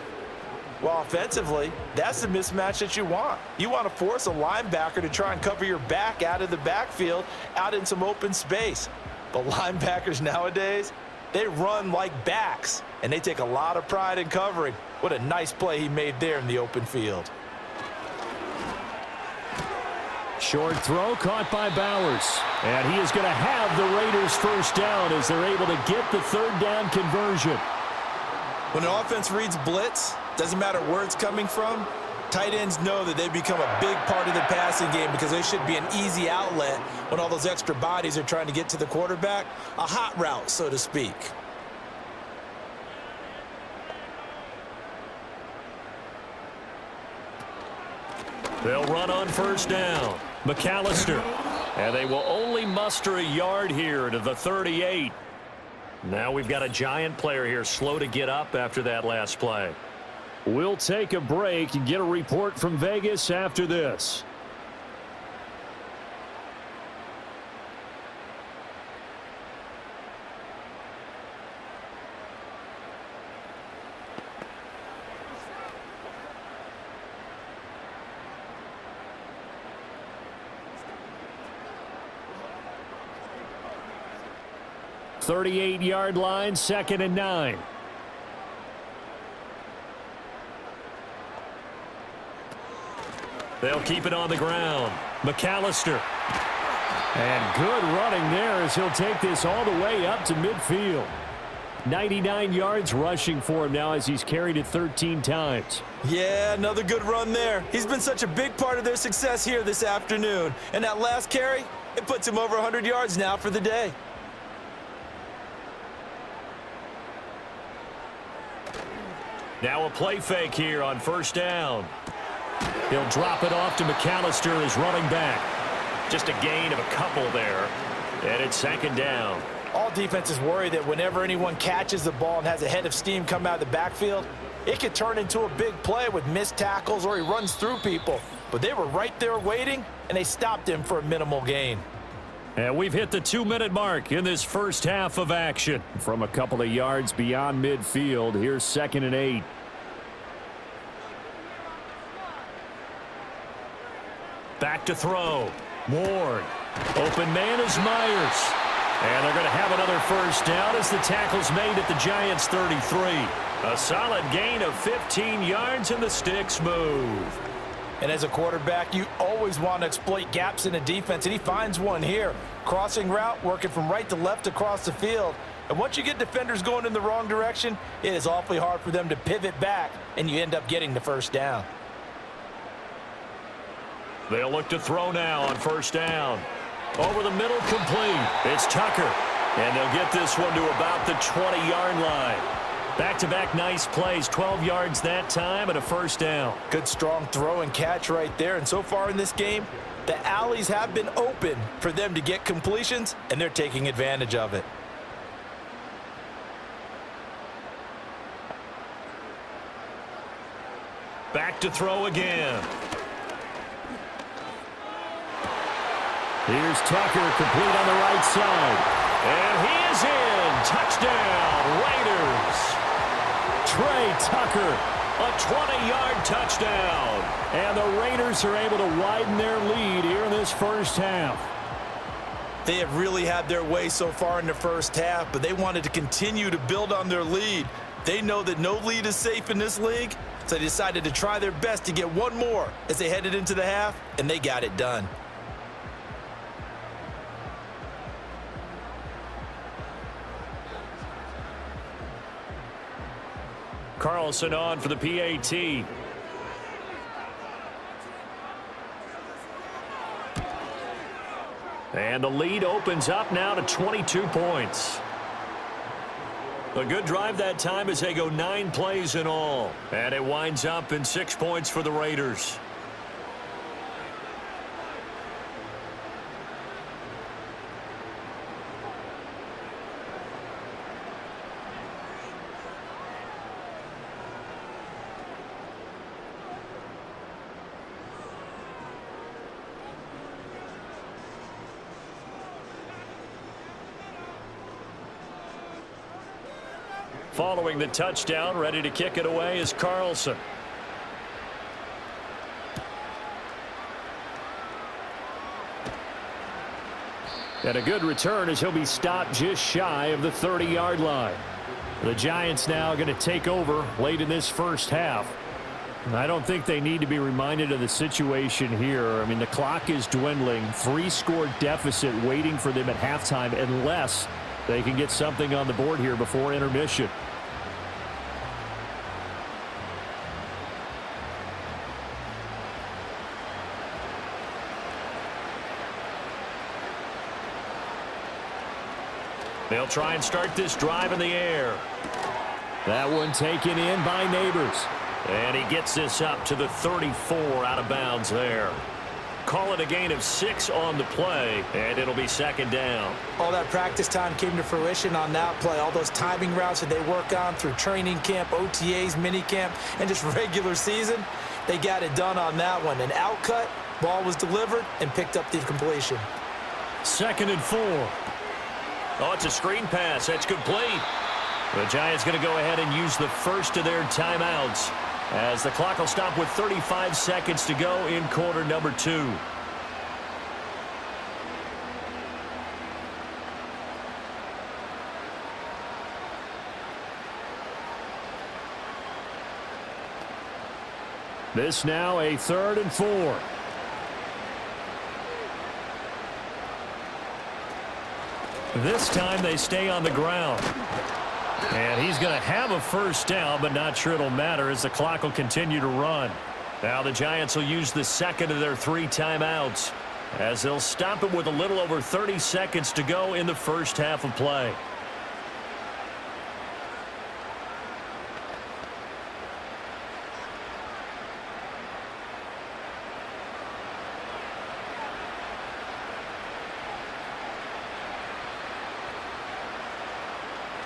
Well, offensively, that's the mismatch that you want. You want to force a linebacker to try and cover your back out of the backfield, out in some open space. But linebackers nowadays, they run like backs, and they take a lot of pride in covering. What a nice play he made there in the open field. Short throw caught by Bowers. And he is going to have the Raiders first down as they're able to get the 3rd down conversion. When an offense reads blitz, doesn't matter where it's coming from, tight ends know that they become a big part of the passing game because they should be an easy outlet when all those extra bodies are trying to get to the quarterback. A hot route, so to speak. They'll run on first down. McAllister. And they will only muster a yard here to the 38. Now we've got a Giant player here slow to get up after that last play. We'll take a break and get a report from Vegas after this. .38-yard line, 2nd and 9. They'll keep it on the ground. McAllister. And good running there as he'll take this all the way up to midfield. 99 yards rushing for him now as he's carried it 13 times. Yeah, another good run there. He's been such a big part of their success here this afternoon. And that last carry, it puts him over 100 yards now for the day. Now a play fake here on first down. He'll drop it off to McAllister as running back. Just a gain of a couple there. And it's second down. All defenses worry that whenever anyone catches the ball and has a head of steam come out of the backfield, it could turn into a big play with missed tackles or he runs through people. But they were right there waiting, and they stopped him for a minimal gain. And we've hit the 2-minute mark in this first half of action. From a couple of yards beyond midfield, here's 2nd and 8. Back to throw. Ward. Open man is Myers. And they're going to have another first down as the tackle's made at the Giants' 33. A solid gain of 15 yards and the sticks move. And as a quarterback, you always want to exploit gaps in a defense, and he finds one here. Crossing route, working from right to left across the field. And once you get defenders going in the wrong direction, it is awfully hard for them to pivot back, and you end up getting the first down. They'll look to throw now on first down. Over the middle, complete. It's Tucker. And they'll get this one to about the 20-yard line. Back-to-back nice plays, 12 yards that time and a first down. Good strong throw and catch right there. And so far in this game, the alleys have been open for them to get completions, and they're taking advantage of it. Back to throw again. Here's Tucker, complete on the right side. And he is in. Touchdown, Raiders. Trey Tucker, a 20-yard touchdown. And the Raiders are able to widen their lead here in this first half. They have really had their way so far in the first half, but they wanted to continue to build on their lead. They know that no lead is safe in this league, so they decided to try their best to get one more as they headed into the half, and they got it done. Carlson on for the PAT. And the lead opens up now to 22 points. A good drive that time as they go 9 plays in all. And it winds up in 6 points for the Raiders. Following the touchdown, ready to kick it away is Carlson. And a good return as he'll be stopped just shy of the 30-yard line. The Giants now going to take over late in this first half. I don't think they need to be reminded of the situation here. I mean, the clock is dwindling. 3-score deficit waiting for them at halftime unless they can get something on the board here before intermission. They'll try and start this drive in the air. That one taken in by Neighbors. And he gets this up to the 34 out of bounds there. Call it a gain of 6 on the play, and it'll be second down. All that practice time came to fruition on that play. All those timing routes that they work on through training camp, OTAs, minicamp, and just regular season, they got it done on that one. An outcut, ball was delivered, and picked up the completion. 2nd and 4. Oh, it's a screen pass. That's complete. The Giants going to go ahead and use the first of their timeouts as the clock will stop with 35 seconds to go in quarter number 2. This now a 3rd and 4. This time they stay on the ground. And he's going to have a first down, but not sure it'll matter as the clock will continue to run. Now the Giants will use the second of their 3 timeouts as they'll stop it with a little over 30 seconds to go in the first half of play.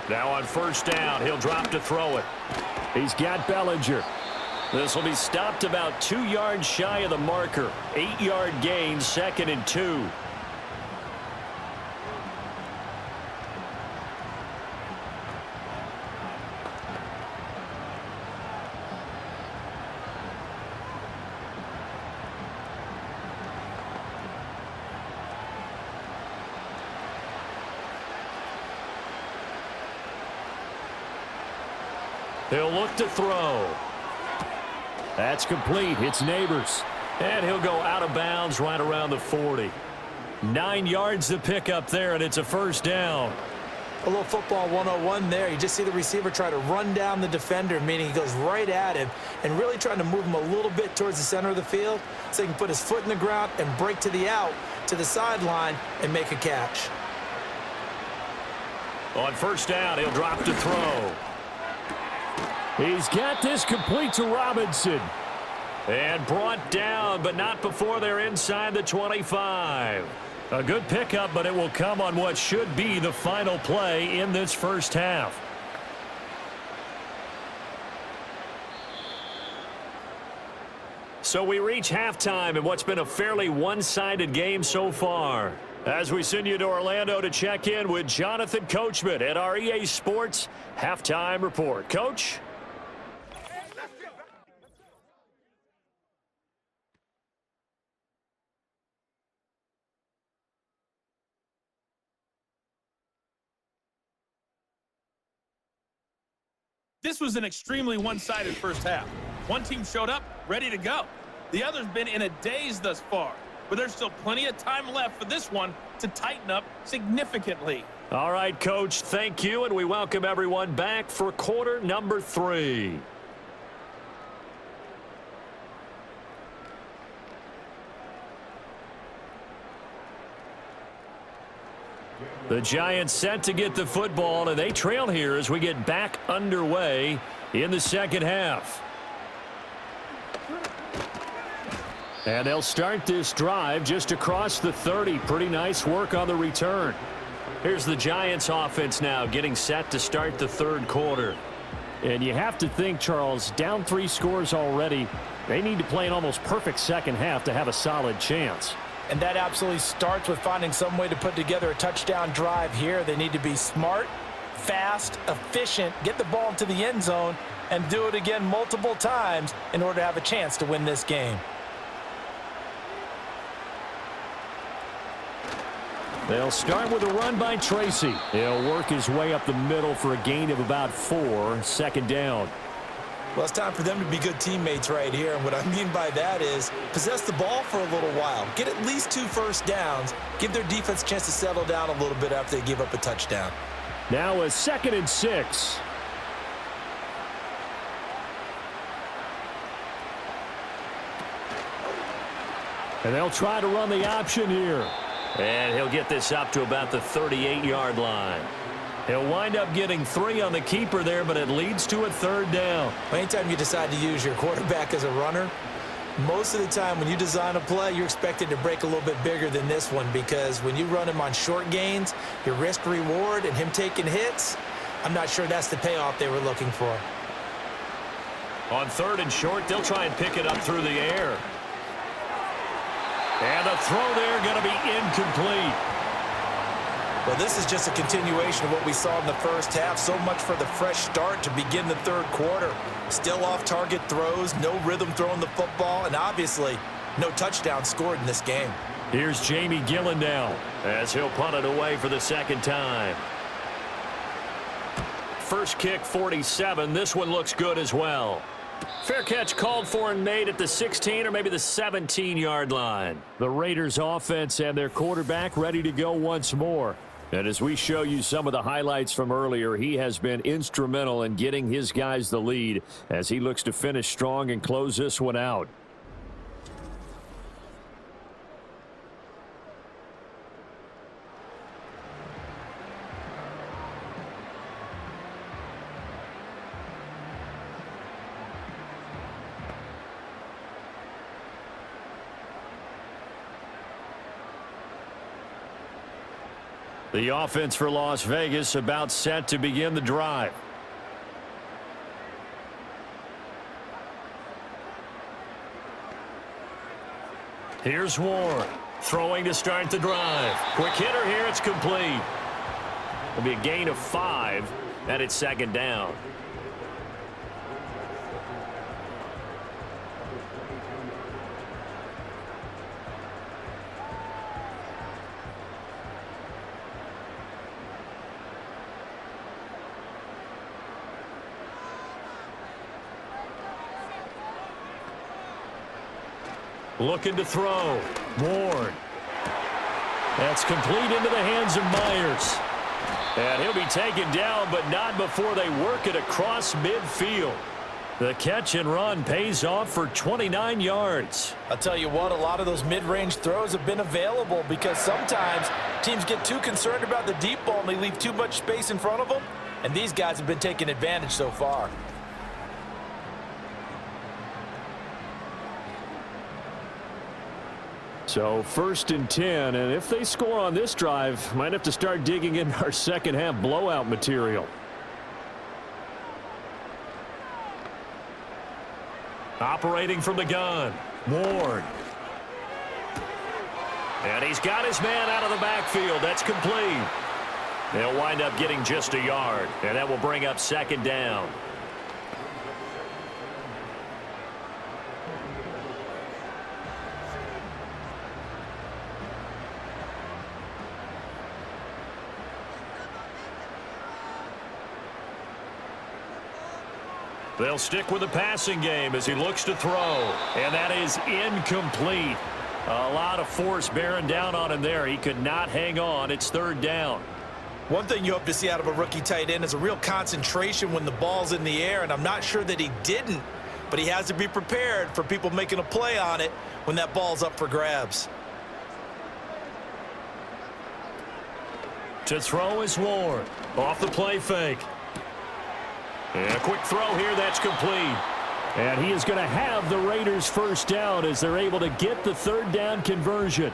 Now on first down, he'll drop to throw it. He's got Bellinger. This will be stopped about 2 yards shy of the marker. 8-yard gain, 2nd and 2. He'll look to throw. That's complete. It's Neighbors. And he'll go out of bounds right around the 40. 9 yards to pick up there, and it's a first down. A little football 101 there. You just see the receiver try to run down the defender, meaning he goes right at him and really trying to move him a little bit towards the center of the field so he can put his foot in the ground and break to the out, to the sideline, and make a catch. On first down, he'll drop to throw. He's got this complete to Robinson. And brought down, but not before they're inside the 25. A good pickup, but it will come on what should be the final play in this first half. So we reach halftime in what's been a fairly one-sided game so far. As we send you to Orlando to check in with Jonathan Coachman at our EA Sports Halftime Report. Coach? This was an extremely one-sided first half. One team showed up, ready to go. The other's been in a daze thus far, but there's still plenty of time left for this one to tighten up significantly. All right, Coach, thank you, and we welcome everyone back for quarter number 3. The Giants set to get the football, and they trail here as we get back underway in the second half. And they'll start this drive just across the 30. Pretty nice work on the return. Here's the Giants offense now getting set to start the third quarter. And you have to think, Charles, down 3 scores already. They need to play an almost perfect second half to have a solid chance. And that absolutely starts with finding some way to put together a touchdown drive here. They need to be smart, fast, efficient, get the ball into the end zone, and do it again multiple times in order to have a chance to win this game. They'll start with a run by Tracy. He'll work his way up the middle for a gain of about 4, second down. Well, it's time for them to be good teammates right here. And what I mean by that is possess the ball for a little while. Get at least 2 first downs. Give their defense a chance to settle down a little bit after they give up a touchdown. Now a 2nd and 6. And they'll try to run the option here. And he'll get this up to about the 38-yard line. He'll wind up getting 3 on the keeper there, but it leads to a 3rd down. Anytime you decide to use your quarterback as a runner, most of the time when you design a play, you're expected to break a little bit bigger than this one, because when you run him on short gains, your risk-reward and him taking hits, I'm not sure that's the payoff they were looking for. On 3rd and short, they'll try and pick it up through the air. And the throw there going to be incomplete. Well, this is just a continuation of what we saw in the first half. So much for the fresh start to begin the third quarter. Still off-target throws, no rhythm throwing the football, and obviously no touchdown scored in this game. Here's Jamie Gillen now as he'll punt it away for the 2nd time. First kick, 47. This one looks good as well. Fair catch called for and made at the 16 or maybe the 17-yard line. The Raiders offense and their quarterback ready to go once more. And as we show you some of the highlights from earlier, he has been instrumental in getting his guys the lead as he looks to finish strong and close this one out. The offense for Las Vegas about set to begin the drive. Here's Ward throwing to start the drive. Quick hitter here. It's complete. It'll be a gain of 5, and it's second down. Looking to throw. Ward. That's complete into the hands of Myers. And he'll be taken down, but not before they work it across midfield. The catch and run pays off for 29 yards. I'll tell you what, a lot of those mid-range throws have been available because sometimes teams get too concerned about the deep ball and they leave too much space in front of them. And these guys have been taking advantage so far. So 1st and 10, and if they score on this drive, might have to start digging in our second half blowout material. Operating from the gun, Ward. And he's got his man out of the backfield. That's complete. They'll wind up getting just a yard, and that will bring up second down. They'll stick with the passing game as he looks to throw. And that is incomplete. A lot of force bearing down on him there. He could not hang on. It's third down. One thing you hope to see out of a rookie tight end is a real concentration when the ball's in the air, and I'm not sure that he didn't, but he has to be prepared for people making a play on it when that ball's up for grabs. To throw is Ward. Off the play fake. And a quick throw here, that's complete. And he is going to have the Raiders first down as they're able to get the third down conversion.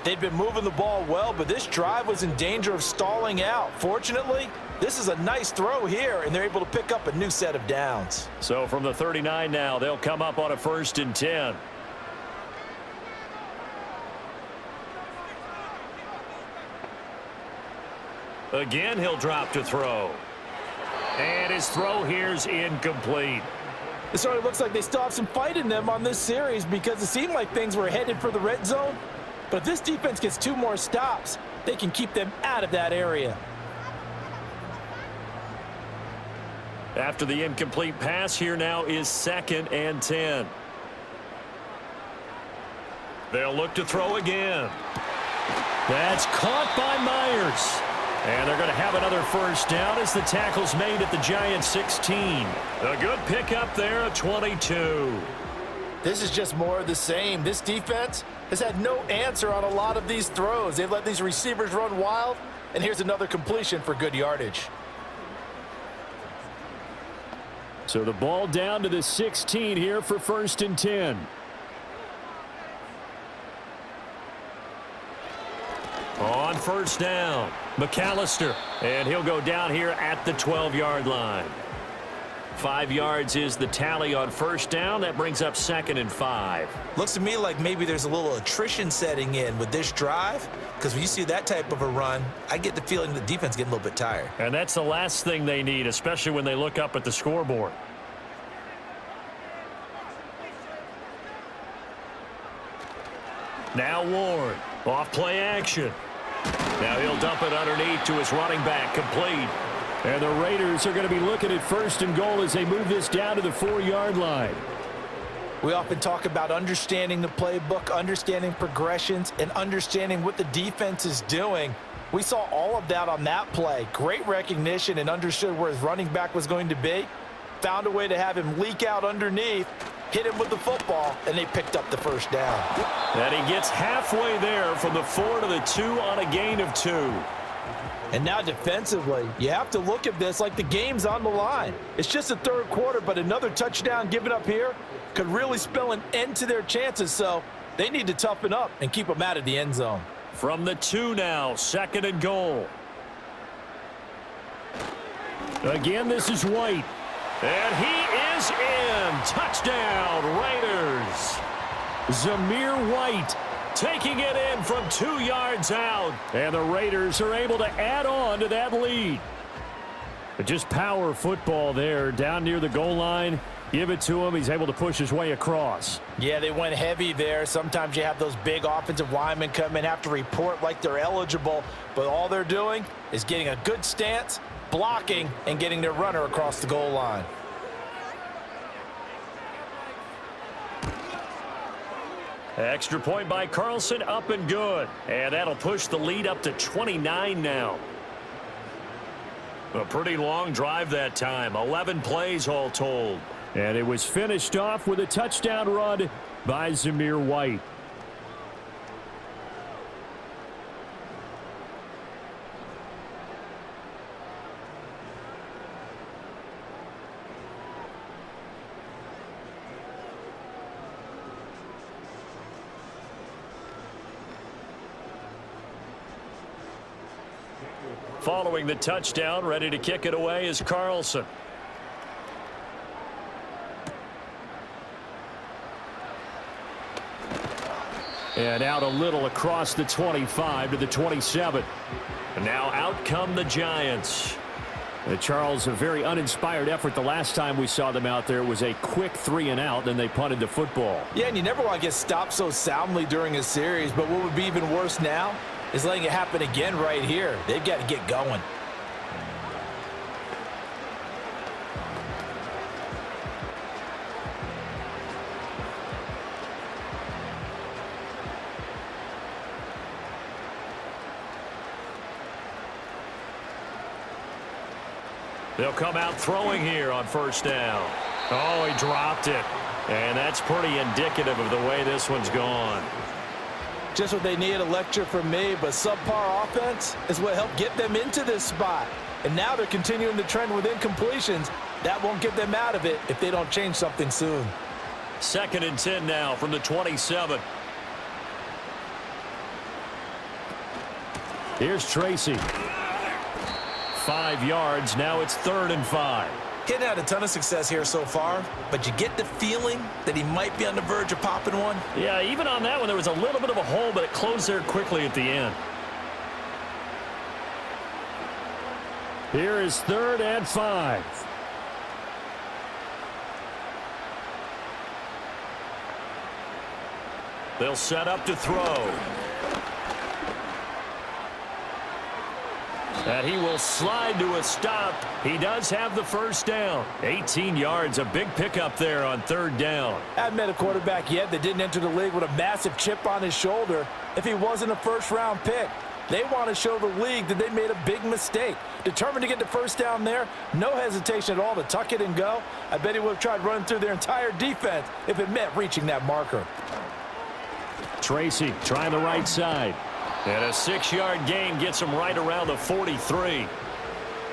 They've been moving the ball well, but this drive was in danger of stalling out. Fortunately, this is a nice throw here, and they're able to pick up a new set of downs. So from the 39 now, they'll come up on a 1st and 10. Again, he'll drop to throw. And his throw here's incomplete. It sort of looks like they still have some fight in them on this series because it seemed like things were headed for the red zone. But if this defense gets 2 more stops, they can keep them out of that area. After the incomplete pass, here now is 2nd and 10. They'll look to throw again. That's caught by Myers. And they're going to have another first down as the tackle's made at the Giants 16. A good pickup there at 22. This is just more of the same. This defense has had no answer on a lot of these throws. They've let these receivers run wild, and here's another completion for good yardage. So the ball down to the 16 here for 1st and 10. On first down, McAllister, and he'll go down here at the 12-yard line. 5 yards is the tally on first down. That brings up 2nd and 5. Looks to me like maybe there's a little attrition setting in with this drive, because when you see that type of a run, I get the feeling the defense getting a little bit tired. And that's the last thing they need, especially when they look up at the scoreboard. Now Ward, off play action. Now he'll dump it underneath to his running back, complete. And the Raiders are going to be looking at 1st and goal as they move this down to the 4-yard line. We often talk about understanding the playbook, understanding progressions, and understanding what the defense is doing. We saw all of that on that play. Great recognition and understood where his running back was going to be. Found a way to have him leak out underneath, hit him with the football, and they picked up the first down. And he gets halfway there from the 4 to the 2 on a gain of 2. And now defensively, you have to look at this like the game's on the line. It's just the third quarter, but another touchdown given up here could really spell an end to their chances, so they need to toughen up and keep them out of the end zone. From the 2 now, 2nd and goal. Again, this is White. And he is in. Touchdown, Raiders. Zamir White taking it in from 2 yards out. And the Raiders are able to add on to that lead. But just power football there down near the goal line. Give it to him. He's able to push his way across. Yeah, they went heavy there. Sometimes you have those big offensive linemen come in, have to report like they're eligible, but all they're doing is getting a good stance, blocking, and getting their runner across the goal line. Extra point by Carlson, up and good. And that'll push the lead up to 29 now. A pretty long drive that time. 11 plays all told. And it was finished off with a touchdown run by Zamir White. Following the touchdown, ready to kick it away is Carlson. And out a little across the 25 to the 27. And now out come the Giants. Charles, a very uninspired effort the last time we saw them out there. It was a quick 3 and out, then they punted the football. Yeah, and you never want to get stopped so soundly during a series, but what would be even worse now is letting it happen again right here. They've got to get going. They'll come out throwing here on first down. Oh, he dropped it. And that's pretty indicative of the way this one's gone. Just what they need, a lecture from me, but subpar offense is what helped get them into this spot. And now they're continuing the trend with incompletions. That won't get them out of it if they don't change something soon. 2nd and 10 now from the 27. Here's Tracy. 5 yards. Now it's 3rd and 5. Hitting had a ton of success here so far, but you get the feeling that he might be on the verge of popping one. Yeah, even on that one, there was a little bit of a hole, but it closed there quickly at the end. Here is 3rd and 5. They'll set up to throw. And he will slide to a stop. He does have the first down. 18 yards, a big pickup there on 3rd down. I haven't met a quarterback yet that didn't enter the league with a massive chip on his shoulder if he wasn't a first-round pick. They want to show the league that they made a big mistake. Determined to get the first down there, no hesitation at all to tuck it and go. I bet he would have tried running through their entire defense if it meant reaching that marker. Tracy trying the right side. And a 6-yard gain gets him right around the 43.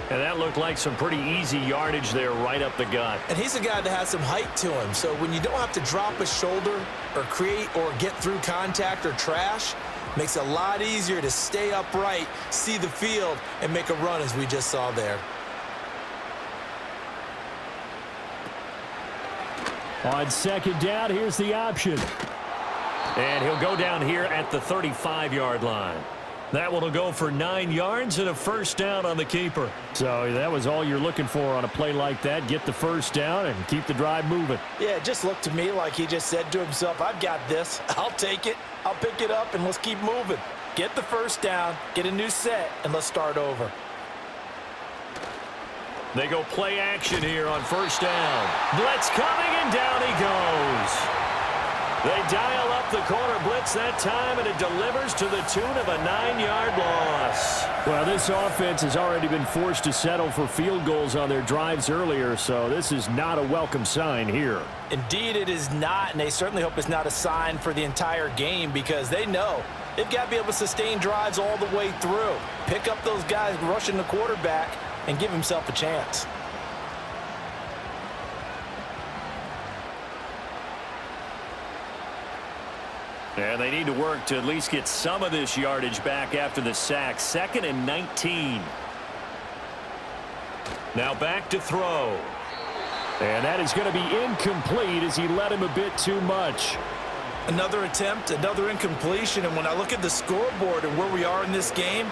And that looked like some pretty easy yardage there right up the gut. And he's a guy that has some height to him. So when you don't have to drop a shoulder or create or get through contact or trash, makes it a lot easier to stay upright, see the field, and make a run as we just saw there. On 2nd down, here's the option. And he'll go down here at the 35-yard line. That one will go for 9 yards and a first down on the keeper. So that was all you're looking for on a play like that. Get the first down and keep the drive moving. Yeah, it just looked to me like he just said to himself, I've got this. I'll take it. I'll pick it up, and let's keep moving. Get the first down, get a new set, and let's start over. They go play action here on first down. Blitz coming, and down he goes. They dial up the corner blitz that time, and it delivers to the tune of a 9-yard loss. Well, this offense has already been forced to settle for field goals on their drives earlier, so this is not a welcome sign here. Indeed, it is not, and they certainly hope it's not a sign for the entire game because they know they've got to be able to sustain drives all the way through. Pick up those guys rushing the quarterback and give himself a chance. And they need to work to at least get some of this yardage back after the sack. 2nd and 19. Now back to throw. And that is going to be incomplete as he led him a bit too much. Another attempt, another incompletion, and when I look at the scoreboard and where we are in this game,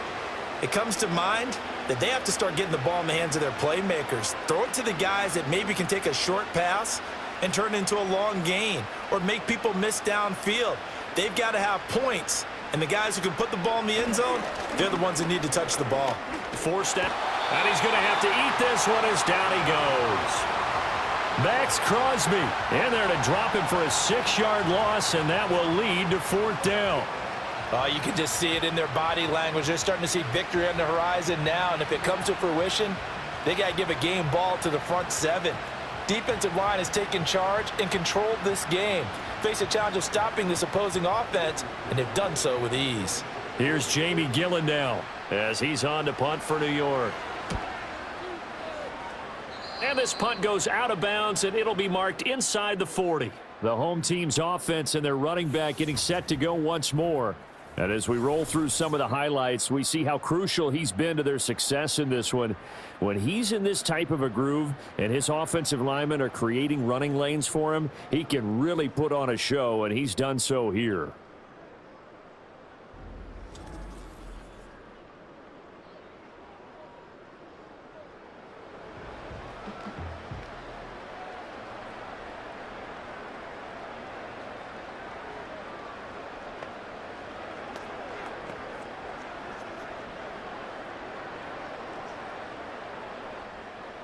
it comes to mind that they have to start getting the ball in the hands of their playmakers. Throw it to the guys that maybe can take a short pass and turn it into a long gain or make people miss downfield. They've got to have points, and the guys who can put the ball in the end zone, they're the ones that need to touch the ball. Forced out, and he's going to have to eat this one as down he goes. Max Crosby in there to drop him for a 6-yard loss, and that will lead to 4th down. You can just see it in their body language. They're starting to see victory on the horizon now, and if it comes to fruition, they got to give a game ball to the front 7. Defensive line has taken charge and controlled this game. Face a challenge of stopping this opposing offense, and they've done so with ease. Here's Jamie Gillen now as he's on to punt for New York. And this punt goes out of bounds, and it'll be marked inside the 40. The home team's offense and their running back getting set to go once more. And as we roll through some of the highlights, we see how crucial he's been to their success in this one. When he's in this type of a groove and his offensive linemen are creating running lanes for him, he can really put on a show, and he's done so here.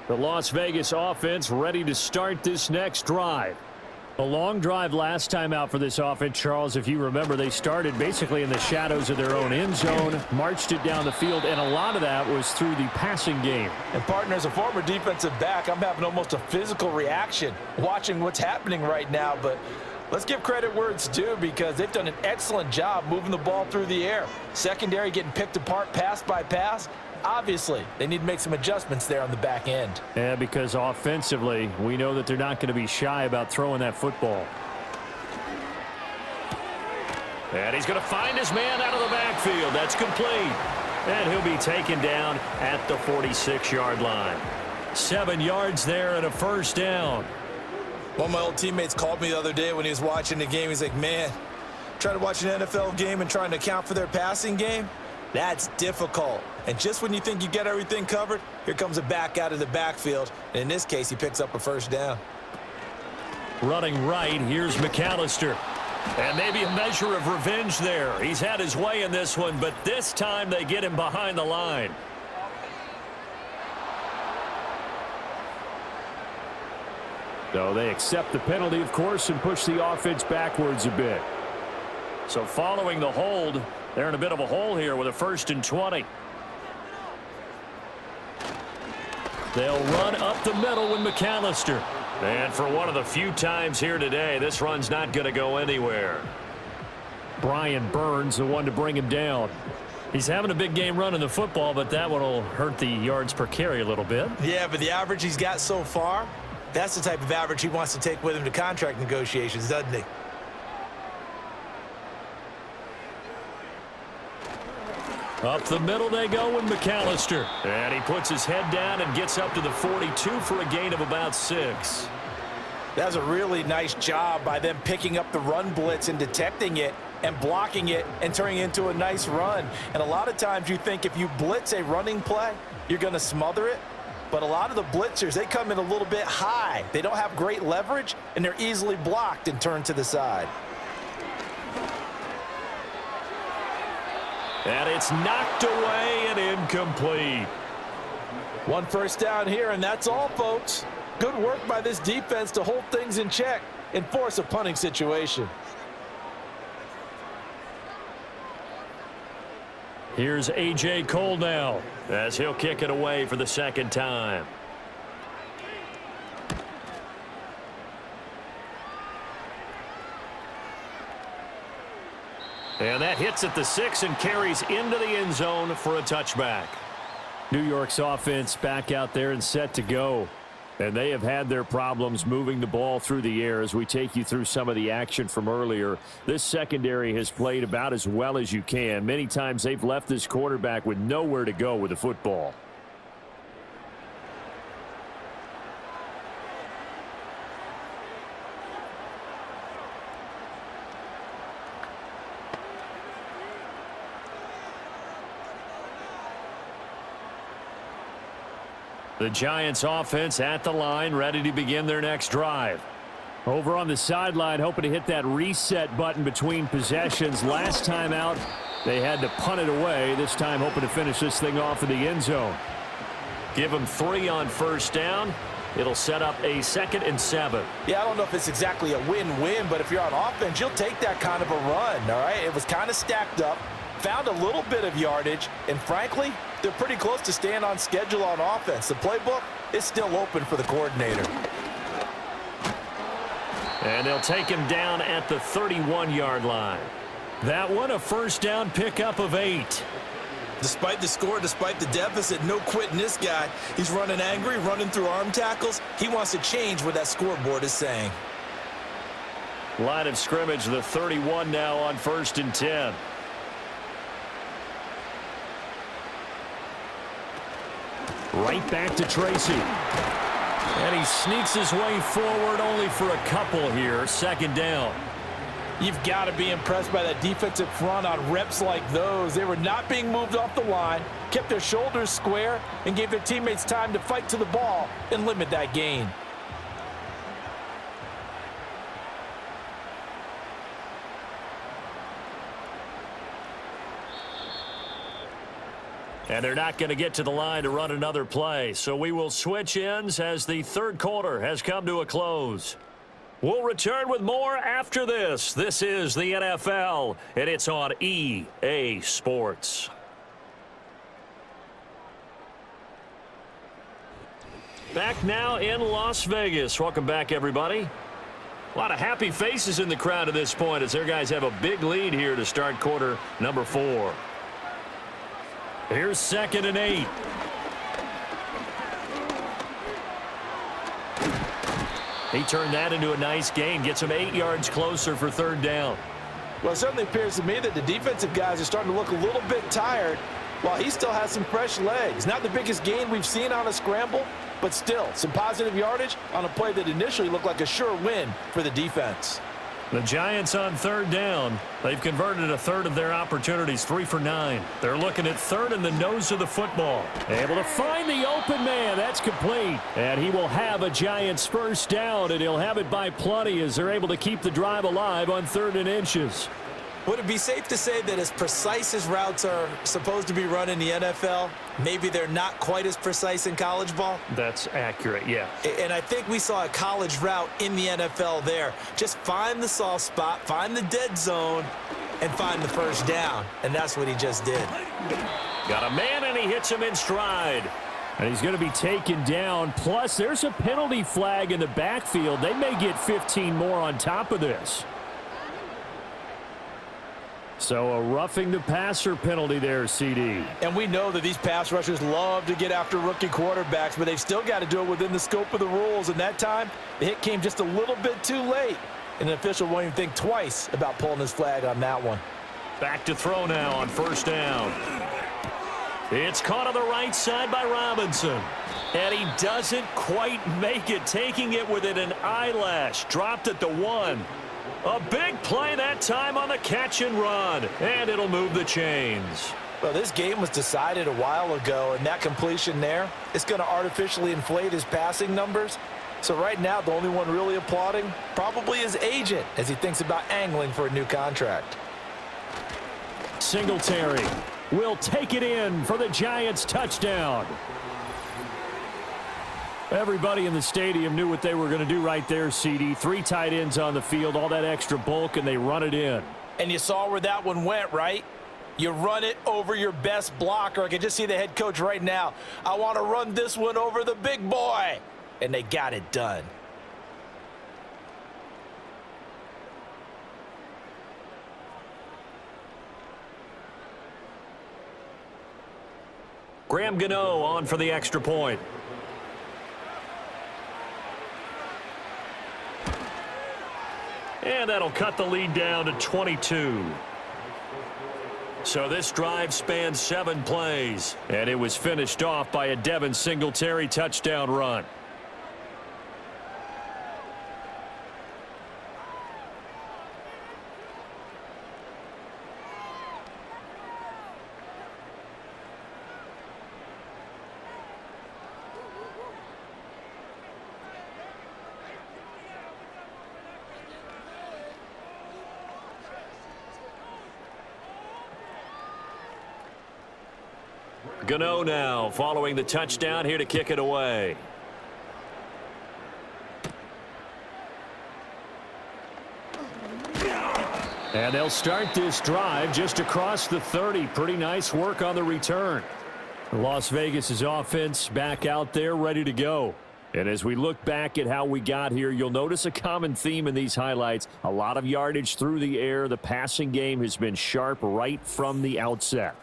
The Las Vegas offense ready to start this next drive. A long drive last time out for this offense, Charles. If you remember, they started basically in the shadows of their own end zone, marched it down the field, and a lot of that was through the passing game. And, partner, as a former defensive back, I'm having almost a physical reaction watching what's happening right now. But let's give credit where it's due because they've done an excellent job moving the ball through the air. Secondary getting picked apart pass by pass. Obviously, they need to make some adjustments there on the back end. Yeah, because offensively, we know that they're not going to be shy about throwing that football. And he's going to find his man out of the backfield. That's complete. And he'll be taken down at the 46-yard line. 7 yards there and a 1st down. One of my old teammates called me the other day when he was watching the game. He's like, man, trying to watch an NFL game and trying to account for their passing game? That's difficult. And just when you think you get everything covered, here comes a back out of the backfield. And in this case, he picks up a 1st down. Running right, here's McAllister. And maybe a measure of revenge there. He's had his way in this one, but this time they get him behind the line. So they accept the penalty, of course, and push the offense backwards a bit. So following the hold, they're in a bit of a hole here with a 1st and 20. They'll run up the middle with McAllister. And for one of the few times here today, this run's not going to go anywhere. Brian Burns, the one to bring him down. He's having a big game running the football, but that one will hurt the yards per carry a little bit. Yeah, but the average he's got so far, that's the type of average he wants to take with him to contract negotiations, doesn't he? Up the middle they go with McAllister. And he puts his head down and gets up to the 42 for a gain of about 6. That was a really nice job by them picking up the run blitz and detecting it and blocking it and turning it into a nice run. And a lot of times you think if you blitz a running play, you're going to smother it. But a lot of the blitzers, they come in a little bit high. They don't have great leverage, and they're easily blocked and turned to the side. And it's knocked away and incomplete. 1 1st down here, and that's all, folks. Good work by this defense to hold things in check and force a punting situation. Here's A.J. Cole now as he'll kick it away for the second time. And that hits at the 6 and carries into the end zone for a touchback. New York's offense back out there and set to go. And they have had their problems moving the ball through the air as we take you through some of the action from earlier. This secondary has played about as well as you can. Many times they've left this quarterback with nowhere to go with the football. The Giants offense at the line, ready to begin their next drive. Over on the sideline, hoping to hit that reset button between possessions. Last time out, they had to punt it away. This time hoping to finish this thing off in the end zone. Give them 3 on first down. It'll set up a 2nd and 7. Yeah, I don't know if it's exactly a win-win, but if you're on offense, you'll take that kind of a run, all right? It was kind of stacked up, found a little bit of yardage, and frankly, they're pretty close to staying on schedule on offense. The playbook is still open for the coordinator. And they'll take him down at the 31-yard line. That one a first down pickup of 8. Despite the score, despite the deficit, no quitting this guy. He's running angry, running through arm tackles. He wants to change what that scoreboard is saying. Line of scrimmage, the 31 now on 1st and 10. Right back to Tracy. And he sneaks his way forward only for a couple here. 2nd down. You've got to be impressed by that defensive front on reps like those. They were not being moved off the line, kept their shoulders square, and gave their teammates time to fight to the ball and limit that gain. And they're not going to get to the line to run another play. So we will switch ends as the 3rd quarter has come to a close. We'll return with more after this. This is the NFL, and it's on EA Sports. Back now in Las Vegas. Welcome back, everybody. A lot of happy faces in the crowd at this point as their guys have a big lead here to start quarter number 4. Here's 2nd and 8. He turned that into a nice gain. Gets him 8 yards closer for 3rd down. Well, it certainly appears to me that the defensive guys are starting to look a little bit tired while he still has some fresh legs. Not the biggest gain we've seen on a scramble, but still some positive yardage on a play that initially looked like a sure win for the defense. The Giants on 3rd down. They've converted a 1/3 of their opportunities, 3 for 9. They're looking at 3rd in the nose of the football. Able to find the open man. That's complete. And he will have a Giants first down, and he'll have it by plenty as they're able to keep the drive alive on 3rd and inches. Would it be safe to say that as precise as routes are supposed to be run in the NFL, maybe they're not quite as precise in college ball? That's accurate, yeah. And I think we saw a college route in the NFL there. Just find the soft spot, find the dead zone, and find the first down. And that's what he just did. Got a man, and he hits him in stride. And he's going to be taken down. Plus, there's a penalty flag in the backfield. They may get 15 more on top of this. So a roughing the passer penalty there, CD. And we know that these pass rushers love to get after rookie quarterbacks, but they've still got to do it within the scope of the rules. And that time, the hit came just a little bit too late. And the official won't even think twice about pulling his flag on that one. Back to throw now on 1st down. It's caught on the right side by Robinson. And he doesn't quite make it, taking it within an eyelash. Dropped at the 1. A big play that time on the catch and run. And it'll move the chains. Well, this game was decided a while ago, and that completion there is going to artificially inflate his passing numbers. So right now, the only one really applauding probably his agent as he thinks about angling for a new contract. Singletary will take it in for the Giants touchdown. Everybody in the stadium knew what they were going to do right there, CD. 3 tight ends on the field, all that extra bulk, and they run it in. And you saw where that one went, right? You run it over your best blocker. I can just see the head coach right now. I want to run this one over the big boy. And they got it done. Graham Gano on for the extra point. And that'll cut the lead down to 22. So this drive spanned 7 plays, and it was finished off by a Devin Singletary touchdown run. Gano now following the touchdown here to kick it away. And they'll start this drive just across the 30. Pretty nice work on the return. Las Vegas' offense back out there ready to go. And as we look back at how we got here, you'll notice a common theme in these highlights. A lot of yardage through the air. The passing game has been sharp right from the outset.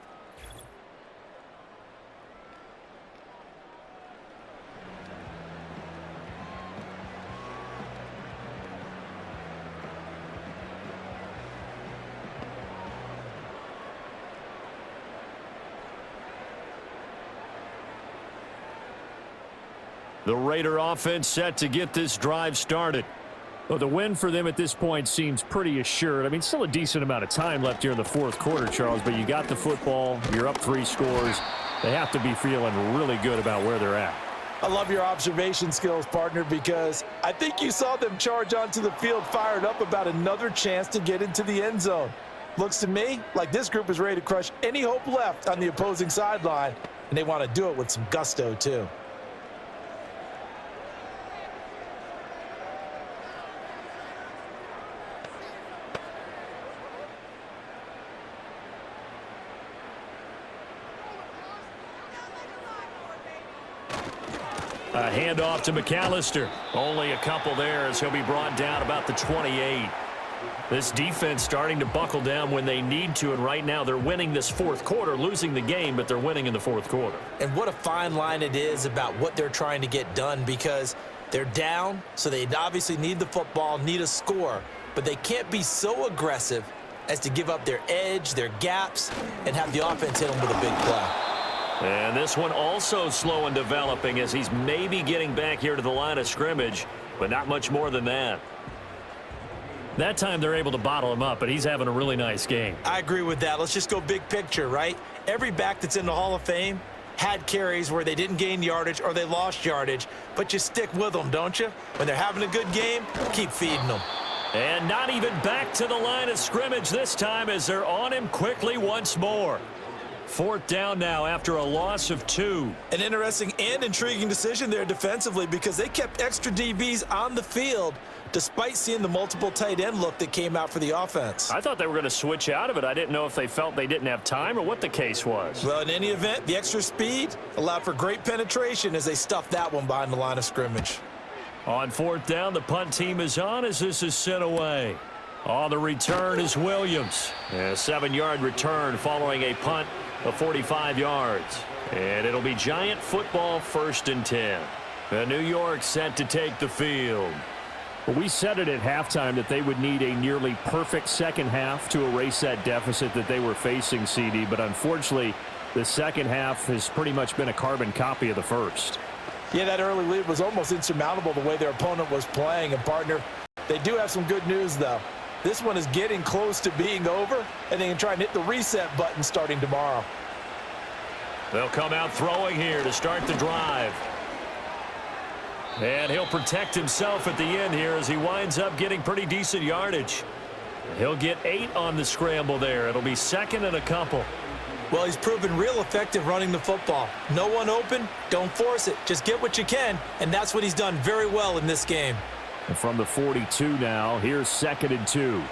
The Raider offense set to get this drive started. Well, the win for them at this point seems pretty assured. I mean, still a decent amount of time left here in the fourth quarter, Charles, but you got the football. You're up 3 scores. They have to be feeling really good about where they're at. I love your observation skills, partner, because I think you saw them charge onto the field fired up about another chance to get into the end zone. Looks to me like this group is ready to crush any hope left on the opposing sideline, and they want to do it with some gusto, too. A handoff to McAllister. Only a couple there as he'll be brought down about the 28. This defense starting to buckle down when they need to, and right now they're winning this fourth quarter, losing the game, but they're winning in the fourth quarter. And what a fine line it is about what they're trying to get done, because they're down, so they obviously need the football, need a score, but they can't be so aggressive as to give up their edge, their gaps, and have the offense hit them with a big play. And this one also slow and developing as he's maybe getting back here to the line of scrimmage, but not much more than that. That time they're able to bottle him up, but he's having a really nice game. I agree with that. Let's just go big picture, right? Every back that's in the Hall of Fame had carries where they didn't gain yardage or they lost yardage, but you stick with them, don't you? When they're having a good game, keep feeding them. And not even back to the line of scrimmage this time as they're on him quickly once more. 4th down now after a loss of 2. An interesting and intriguing decision there defensively, because they kept extra DBs on the field despite seeing the multiple tight end look that came out for the offense. I thought they were going to switch out of it. I didn't know if they felt they didn't have time or what the case was. Well, in any event, the extra speed allowed for great penetration as they stuffed that one behind the line of scrimmage. On 4th down, the punt team is on as this is sent away. On the return is Williams. A 7-yard return following a punt of 45 yards. And it'll be Giant football 1st and 10. The New York set to take the field. Well, we said it at halftime that they would need a nearly perfect second half to erase that deficit that they were facing, CD. But unfortunately, the second half has pretty much been a carbon copy of the first. Yeah, that early lead was almost insurmountable the way their opponent was playing. And, partner, they do have some good news, though. This one is getting close to being over, and they can try and hit the reset button starting tomorrow. They'll come out throwing here to start the drive. And he'll protect himself at the end here as he winds up getting pretty decent yardage. He'll get 8 on the scramble there. It'll be 2nd and a couple. Well, he's proven real effective running the football. No one open, don't force it. Just get what you can, and that's what he's done very well in this game. And from the 42 now, here's 2nd and 2.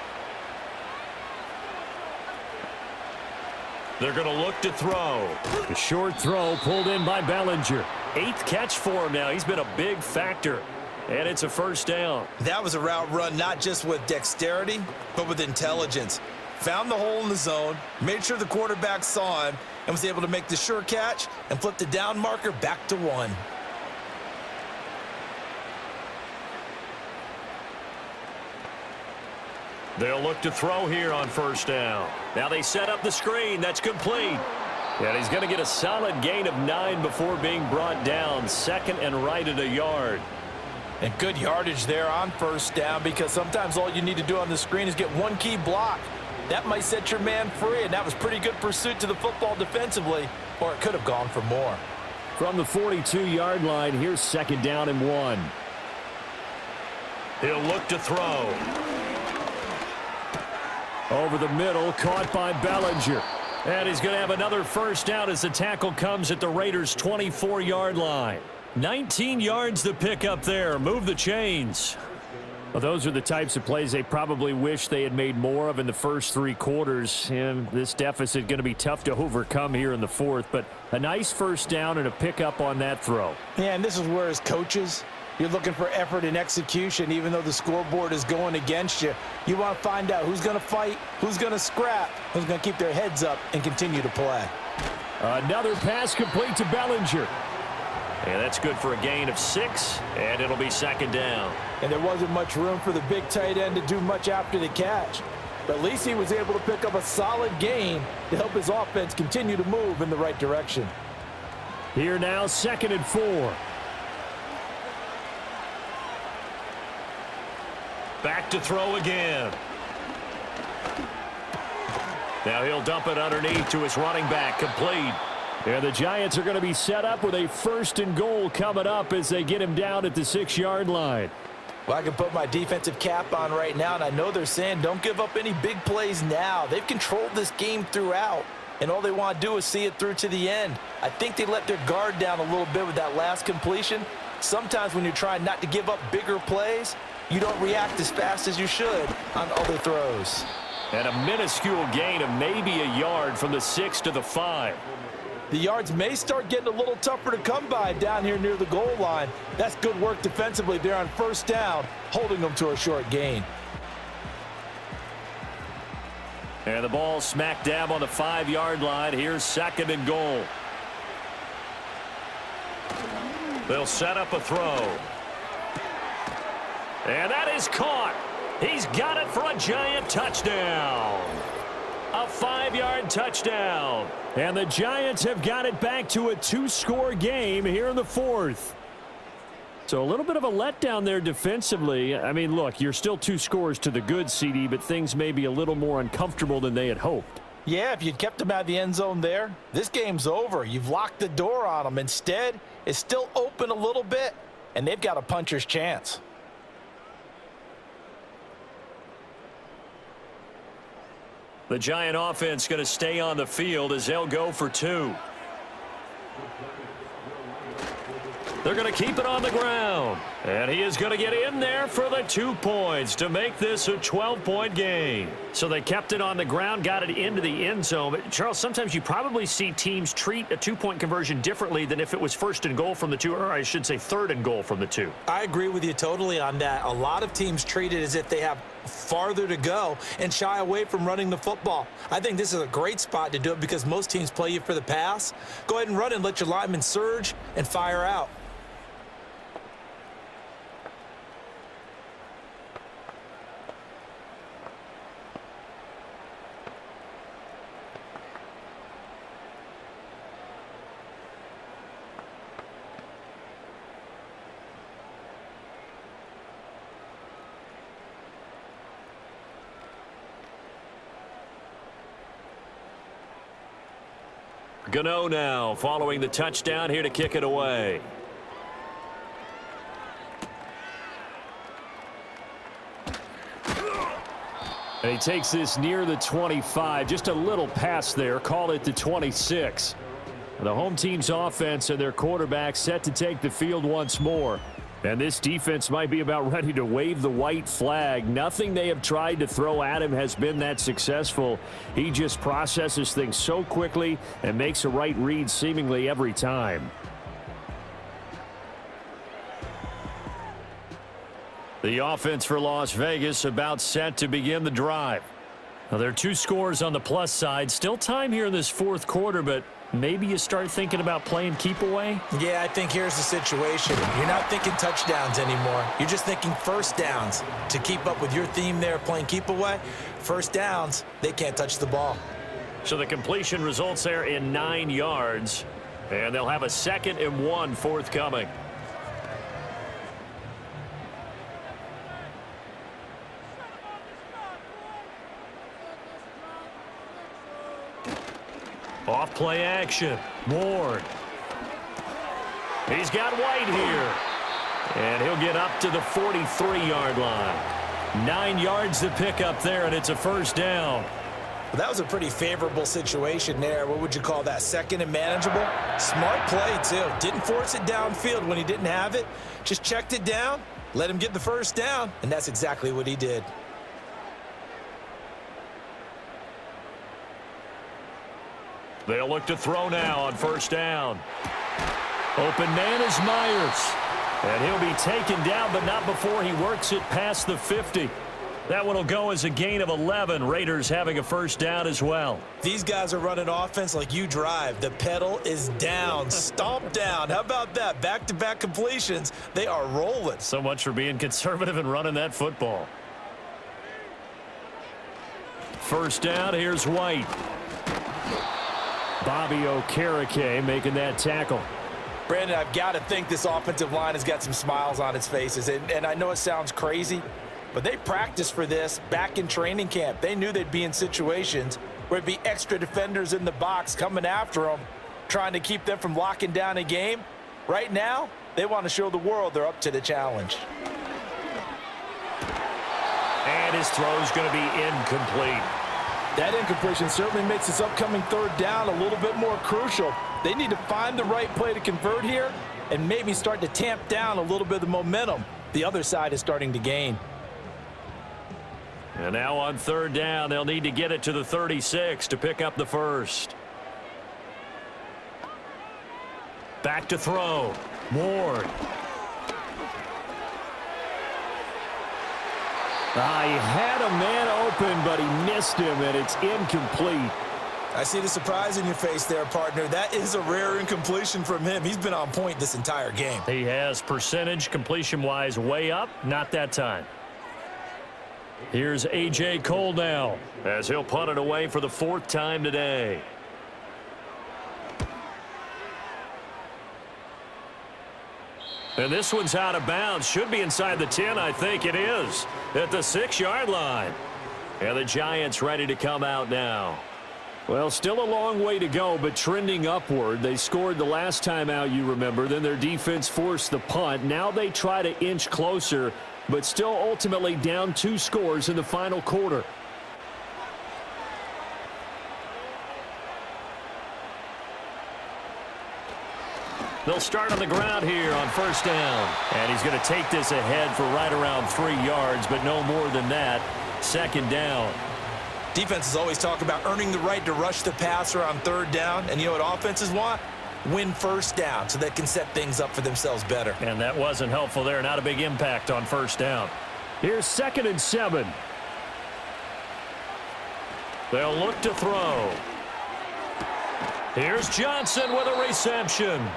They're going to look to throw. The short throw pulled in by Bellinger. 8th catch for him now. He's been a big factor. And it's a first down. That was a route run not just with dexterity, but with intelligence. Found the hole in the zone, made sure the quarterback saw him, and was able to make the sure catch and flip the down marker back to 1. They'll look to throw here on first down. Now they set up the screen. That's complete. And he's going to get a solid gain of 9 before being brought down. 2nd and right at a yard. And good yardage there on first down, because sometimes all you need to do on the screen is get one key block. That might set your man free, and that was pretty good pursuit to the football defensively, or it could have gone for more. From the 42-yard line, here's 2nd down and 1. He'll look to throw. Over the middle, caught by Bellinger. And he's going to have another first down as the tackle comes at the Raiders' 24-yard line. 19 yards to pick up there. Move the chains. Well, those are the types of plays they probably wish they had made more of in the first 3 quarters. And this deficit going to be tough to overcome here in the 4th. But a nice first down and a pickup on that throw. Yeah, and this is where as coaches, you're looking for effort and execution. Even though the scoreboard is going against you, you want to find out who's going to fight, who's going to scrap, who's going to keep their heads up and continue to play. Another pass complete to Bellinger. And that's good for a gain of 6, and it'll be 2nd down. And there wasn't much room for the big tight end to do much after the catch. But at least he was able to pick up a solid gain to help his offense continue to move in the right direction. Here now, 2nd and 4. Back to throw again. Now he'll dump it underneath to his running back, complete. And the Giants are going to be set up with a 1st and goal coming up as they get him down at the 6-yard line. Well, I can put my defensive cap on right now, and I know they're saying don't give up any big plays now. They've controlled this game throughout, and all they want to do is see it through to the end. I think they let their guard down a little bit with that last completion. Sometimes when you're trying not to give up bigger plays, you don't react as fast as you should on other throws. And a minuscule gain of maybe a yard from the 6 to the 5. The yards may start getting a little tougher to come by down here near the goal line. That's good work defensively there on first down, holding them to a short gain. And the ball smack dab on the 5-yard line. Here's 2nd and goal. They'll set up a throw. And that is caught. He's got it for a Giant touchdown. A 5-yard touchdown. And the Giants have got it back to a 2-score game here in the 4th. So a little bit of a letdown there defensively. I mean, look, you're still 2 scores to the good, CD, but things may be a little more uncomfortable than they had hoped. Yeah, if you'd kept them out of the end zone there, this game's over. You've locked the door on them. Instead, it's still open a little bit, and they've got a puncher's chance. The Giant offense going to stay on the field as they'll go for 2. They're going to keep it on the ground. And he is going to get in there for the 2 points to make this a 12-point game. So they kept it on the ground, got it into the end zone. But, Charles, sometimes you probably see teams treat a 2-point conversion differently than if it was 1st and goal from the 2, or I should say 3rd and goal from the 2. I agree with you totally on that. A lot of teams treat it as if they have farther to go and shy away from running the football. I think this is a great spot to do it because most teams play you for the pass. Go ahead and run and let your linemen surge and fire out. Gano now following the touchdown here to kick it away. And he takes this near the 25. Just a little pass there. Call it the 26. The home team's offense and their quarterback set to take the field once more. And this defense might be about ready to wave the white flag. Nothing they have tried to throw at him has been that successful. He just processes things so quickly and makes a right read seemingly every time. The offense for Las Vegas about set to begin the drive. Now, there are 2 scores on the plus side. Still time here in this fourth quarter, but maybe you start thinking about playing keep away? Yeah, I think here's the situation. You're not thinking touchdowns anymore. You're just thinking first downs. To keep up with your theme there, playing keep away, first downs, they can't touch the ball. So the completion results there in 9 yards, and they'll have a 2nd and 1 forthcoming. Off play action. Ward. He's got White here. And he'll get up to the 43-yard line. 9 yards to pick up there, and it's a first down. Well, that was a pretty favorable situation there. What would you call that? 2nd and manageable? Smart play, too. Didn't force it downfield when he didn't have it. Just checked it down, let him get the first down, and that's exactly what he did. They'll look to throw now on first down. Open man is Myers. And he'll be taken down, but not before he works it past the 50. That one will go as a gain of 11. Raiders having a first down as well. These guys are running offense like you drive. The pedal is down, stomp down. How about that? Back-to-back completions. They are rolling. So much for being conservative and running that football. First down, here's White. Bobby Okereke making that tackle. Brandon, I've got to think this offensive line has got some smiles on its faces. And I know it sounds crazy, but they practiced for this back in training camp. They knew they'd be in situations where it'd be extra defenders in the box coming after them, trying to keep them from locking down a game. Right now, they want to show the world they're up to the challenge. And his throw's going to be incomplete. That incompletion certainly makes this upcoming third down a little bit more crucial. They need to find the right play to convert here and maybe start to tamp down a little bit of the momentum the other side is starting to gain. And now on third down, they'll need to get it to the 36 to pick up the first. Back to throw. Ward. He had a man open, but he missed him, and it's incomplete. I see the surprise in your face there, partner. That is a rare incompletion from him. He's been on point this entire game. He has percentage completion-wise way up, not that time. Here's A.J. Cole now, as he'll punt it away for the 4th time today. And this one's out of bounds. Should be inside the 10, I think it is. At the 6-yard line. And the Giants ready to come out now. Well, still a long way to go, but trending upward. They scored the last time out, you remember. Then their defense forced the punt. Now they try to inch closer, but still ultimately down 2 scores in the final quarter. They'll start on the ground here on first down. And he's going to take this ahead for right around 3 yards, but no more than that. 2nd down. Defenses always talk about earning the right to rush the passer on third down. And you know what offenses want? Win first down so they can set things up for themselves better. And that wasn't helpful there. Not a big impact on first down. Here's 2nd and 7. They'll look to throw. Here's Johnson with a reception.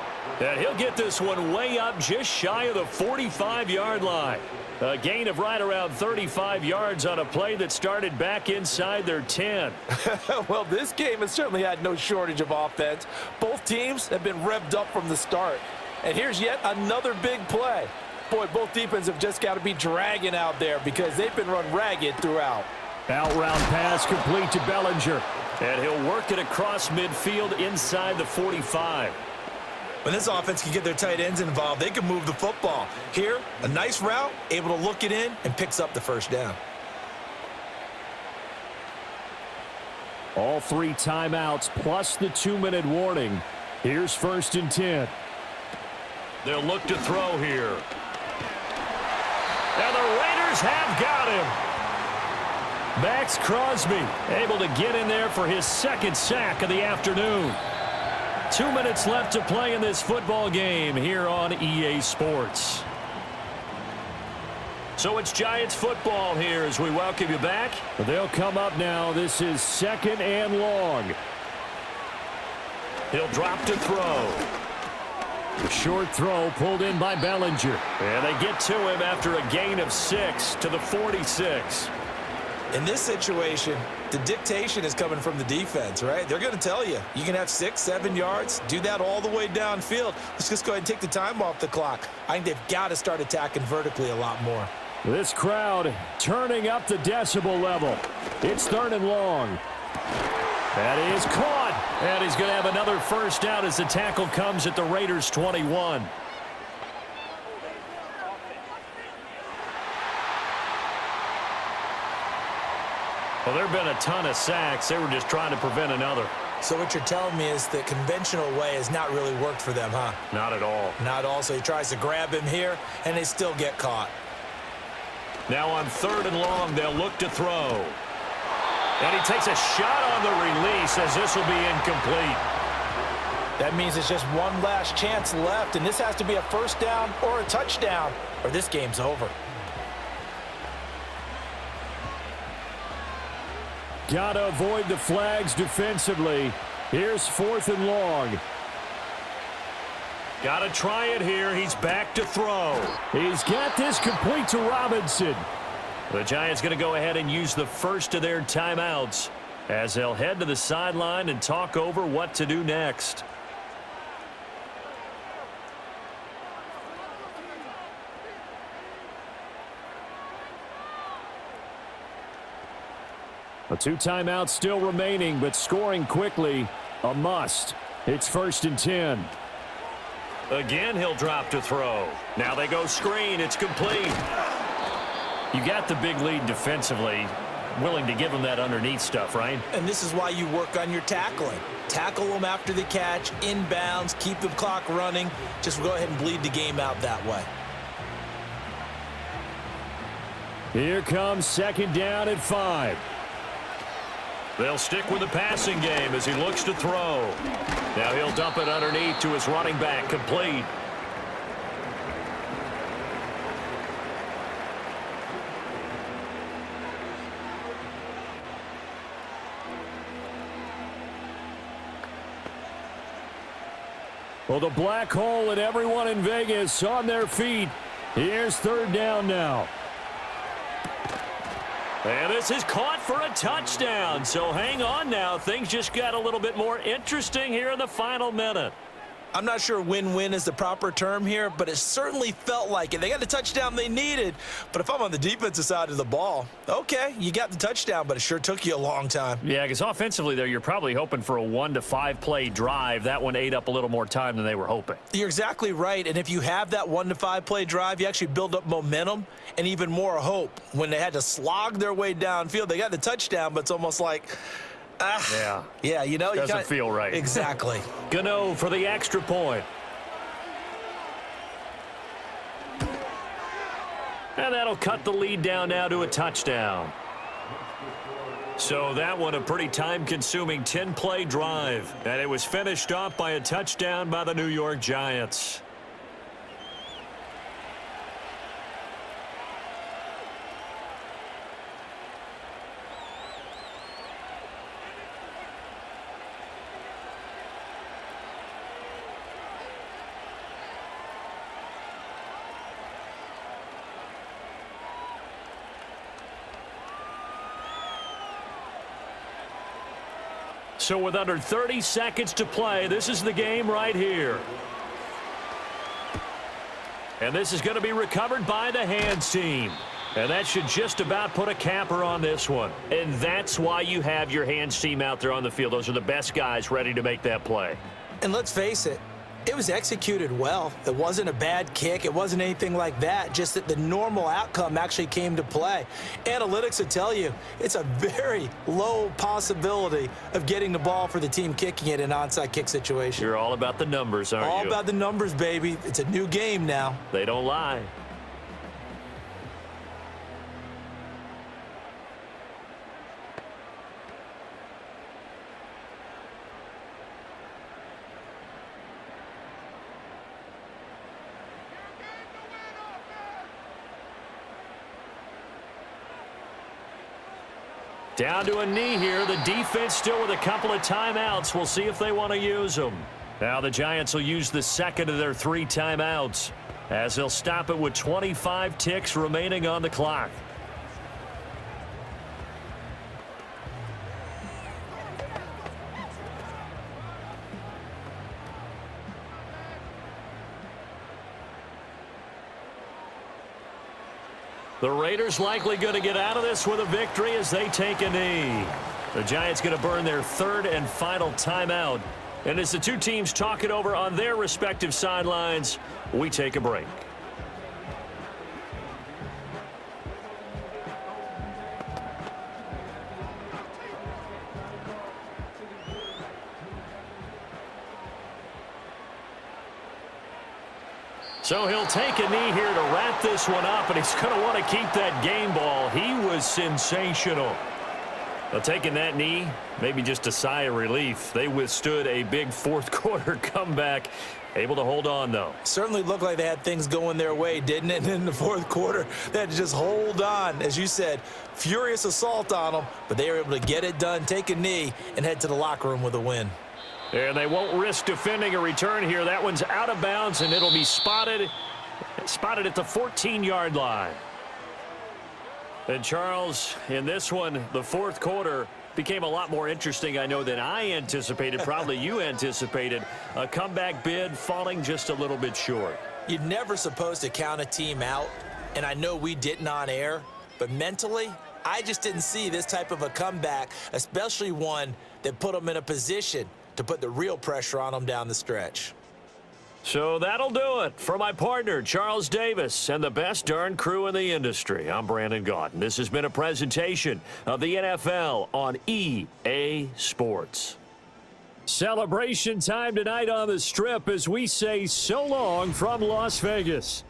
And he'll get this one way up just shy of the 45-yard line. A gain of right around 35 yards on a play that started back inside their 10. Well, this game has certainly had no shortage of offense. Both teams have been revved up from the start. And here's yet another big play. Boy, both defenses have just got to be dragging out there because they've been run ragged throughout. Out route pass complete to Bellinger. And he'll work it across midfield inside the 45. When this offense can get their tight ends involved, they can move the football. Here, a nice route, able to look it in, and picks up the first down. All 3 timeouts plus the 2-minute warning. Here's 1st and 10. They'll look to throw here. And the Raiders have got him. Max Crosby able to get in there for his second sack of the afternoon. 2 minutes left to play in this football game here on EA Sports. So it's Giants football here as we welcome you back. They'll come up now. This is 2nd and long. He'll drop to throw. The short throw pulled in by Bellinger. And they get to him after a gain of 6 to the 46. In this situation, the dictation is coming from the defense, right? They're going to tell you, you can have 6, 7 yards, do that all the way downfield. Let's just go ahead and take the time off the clock. I think they've got to start attacking vertically a lot more. This crowd turning up the decibel level. It's 3rd and long. That is caught. And he's going to have another first down as the tackle comes at the Raiders' 21. Well, there have been a ton of sacks. They were just trying to prevent another. So what you're telling me is the conventional way has not really worked for them, huh? Not at all. Not at all. So he tries to grab him here, and they still get caught. Now on 3rd and long, they'll look to throw. And he takes a shot on the release as this will be incomplete. That means it's just one last chance left, and this has to be a first down or a touchdown, or this game's over. Got to avoid the flags defensively. Here's 4th and long. Got to try it here. He's back to throw. He's got this complete to Robinson. The Giants going to go ahead and use the first of their timeouts as they'll head to the sideline and talk over what to do next. A 2 timeouts still remaining, but scoring quickly, a must. It's 1st and 10. Again, he'll drop to throw. Now they go screen. It's complete. You got the big lead defensively. Willing to give them that underneath stuff, right? And this is why you work on your tackling. Tackle them after the catch, inbounds, keep the clock running. Just go ahead and bleed the game out that way. Here comes 2nd down at 5. They'll stick with the passing game as he looks to throw. Now he'll dump it underneath to his running back, complete. Well, the black hole and everyone in Vegas on their feet. Here's 3rd down now. And this is caught for a touchdown. So hang on now. Things just got a little bit more interesting here in the final minute. I'm not sure win-win is the proper term here, but it certainly felt like it. They got the touchdown they needed, but if I'm on the defensive side of the ball, okay, you got the touchdown, but it sure took you a long time. Yeah, because offensively there, you're probably hoping for a 1 to 5 play drive. That one ate up a little more time than they were hoping. You're exactly right, and if you have that 1 to 5 play drive, you actually build up momentum and even more hope. When they had to slog their way downfield, they got the touchdown, but it's almost like, yeah, you know, doesn't feel right. Exactly. Gano for the extra point. And that'll cut the lead down now to a touchdown. So that one a pretty time-consuming 10-play drive. And it was finished off by a touchdown by the New York Giants. So with under 30 seconds to play, this is the game right here. And this is going to be recovered by the hands team. And that should just about put a capper on this one. And that's why you have your hands team out there on the field. Those are the best guys ready to make that play. And let's face it, it was executed well. It wasn't a bad kick. It wasn't anything like that, just that the normal outcome actually came to play. Analytics would tell you it's a very low possibility of getting the ball for the team kicking it in an onside kick situation. You're all about the numbers, aren't you? All about the numbers, baby. It's a new game now. They don't lie. Down to a knee here. The defense still with a couple of timeouts. We'll see if they want to use them. Now the Giants will use the second of their 3 timeouts as they'll stop it with 25 ticks remaining on the clock. The Raiders likely going to get out of this with a victory as they take a knee. The Giants going to burn their 3rd and final timeout. And as the two teams talk it over on their respective sidelines, we take a break. So he'll take a knee here to wrap this one up, and he's going to want to keep that game ball. He was sensational. Well, taking that knee, maybe just a sigh of relief. They withstood a big fourth-quarter comeback. Able to hold on, though. Certainly looked like they had things going their way, didn't it? And in the fourth quarter, they had to just hold on. As you said, furious assault on them, but they were able to get it done, take a knee, and head to the locker room with a win. And they won't risk defending a return here. That one's out of bounds, and it'll be spotted at the 14-yard line. And, Charles, in this one, the fourth quarter became a lot more interesting, I know, than I anticipated. Probably you anticipated. A comeback bid falling just a little bit short. You're never supposed to count a team out, and I know we didn't on air, but mentally, I just didn't see this type of a comeback, especially one that put them in a position to put the real pressure on them down the stretch. So that'll do it. For my partner, Charles Davis, and the best darn crew in the industry, I'm Brandon Gaudin. This has been a presentation of the NFL on EA Sports. Celebration time tonight on the Strip as we say so long from Las Vegas.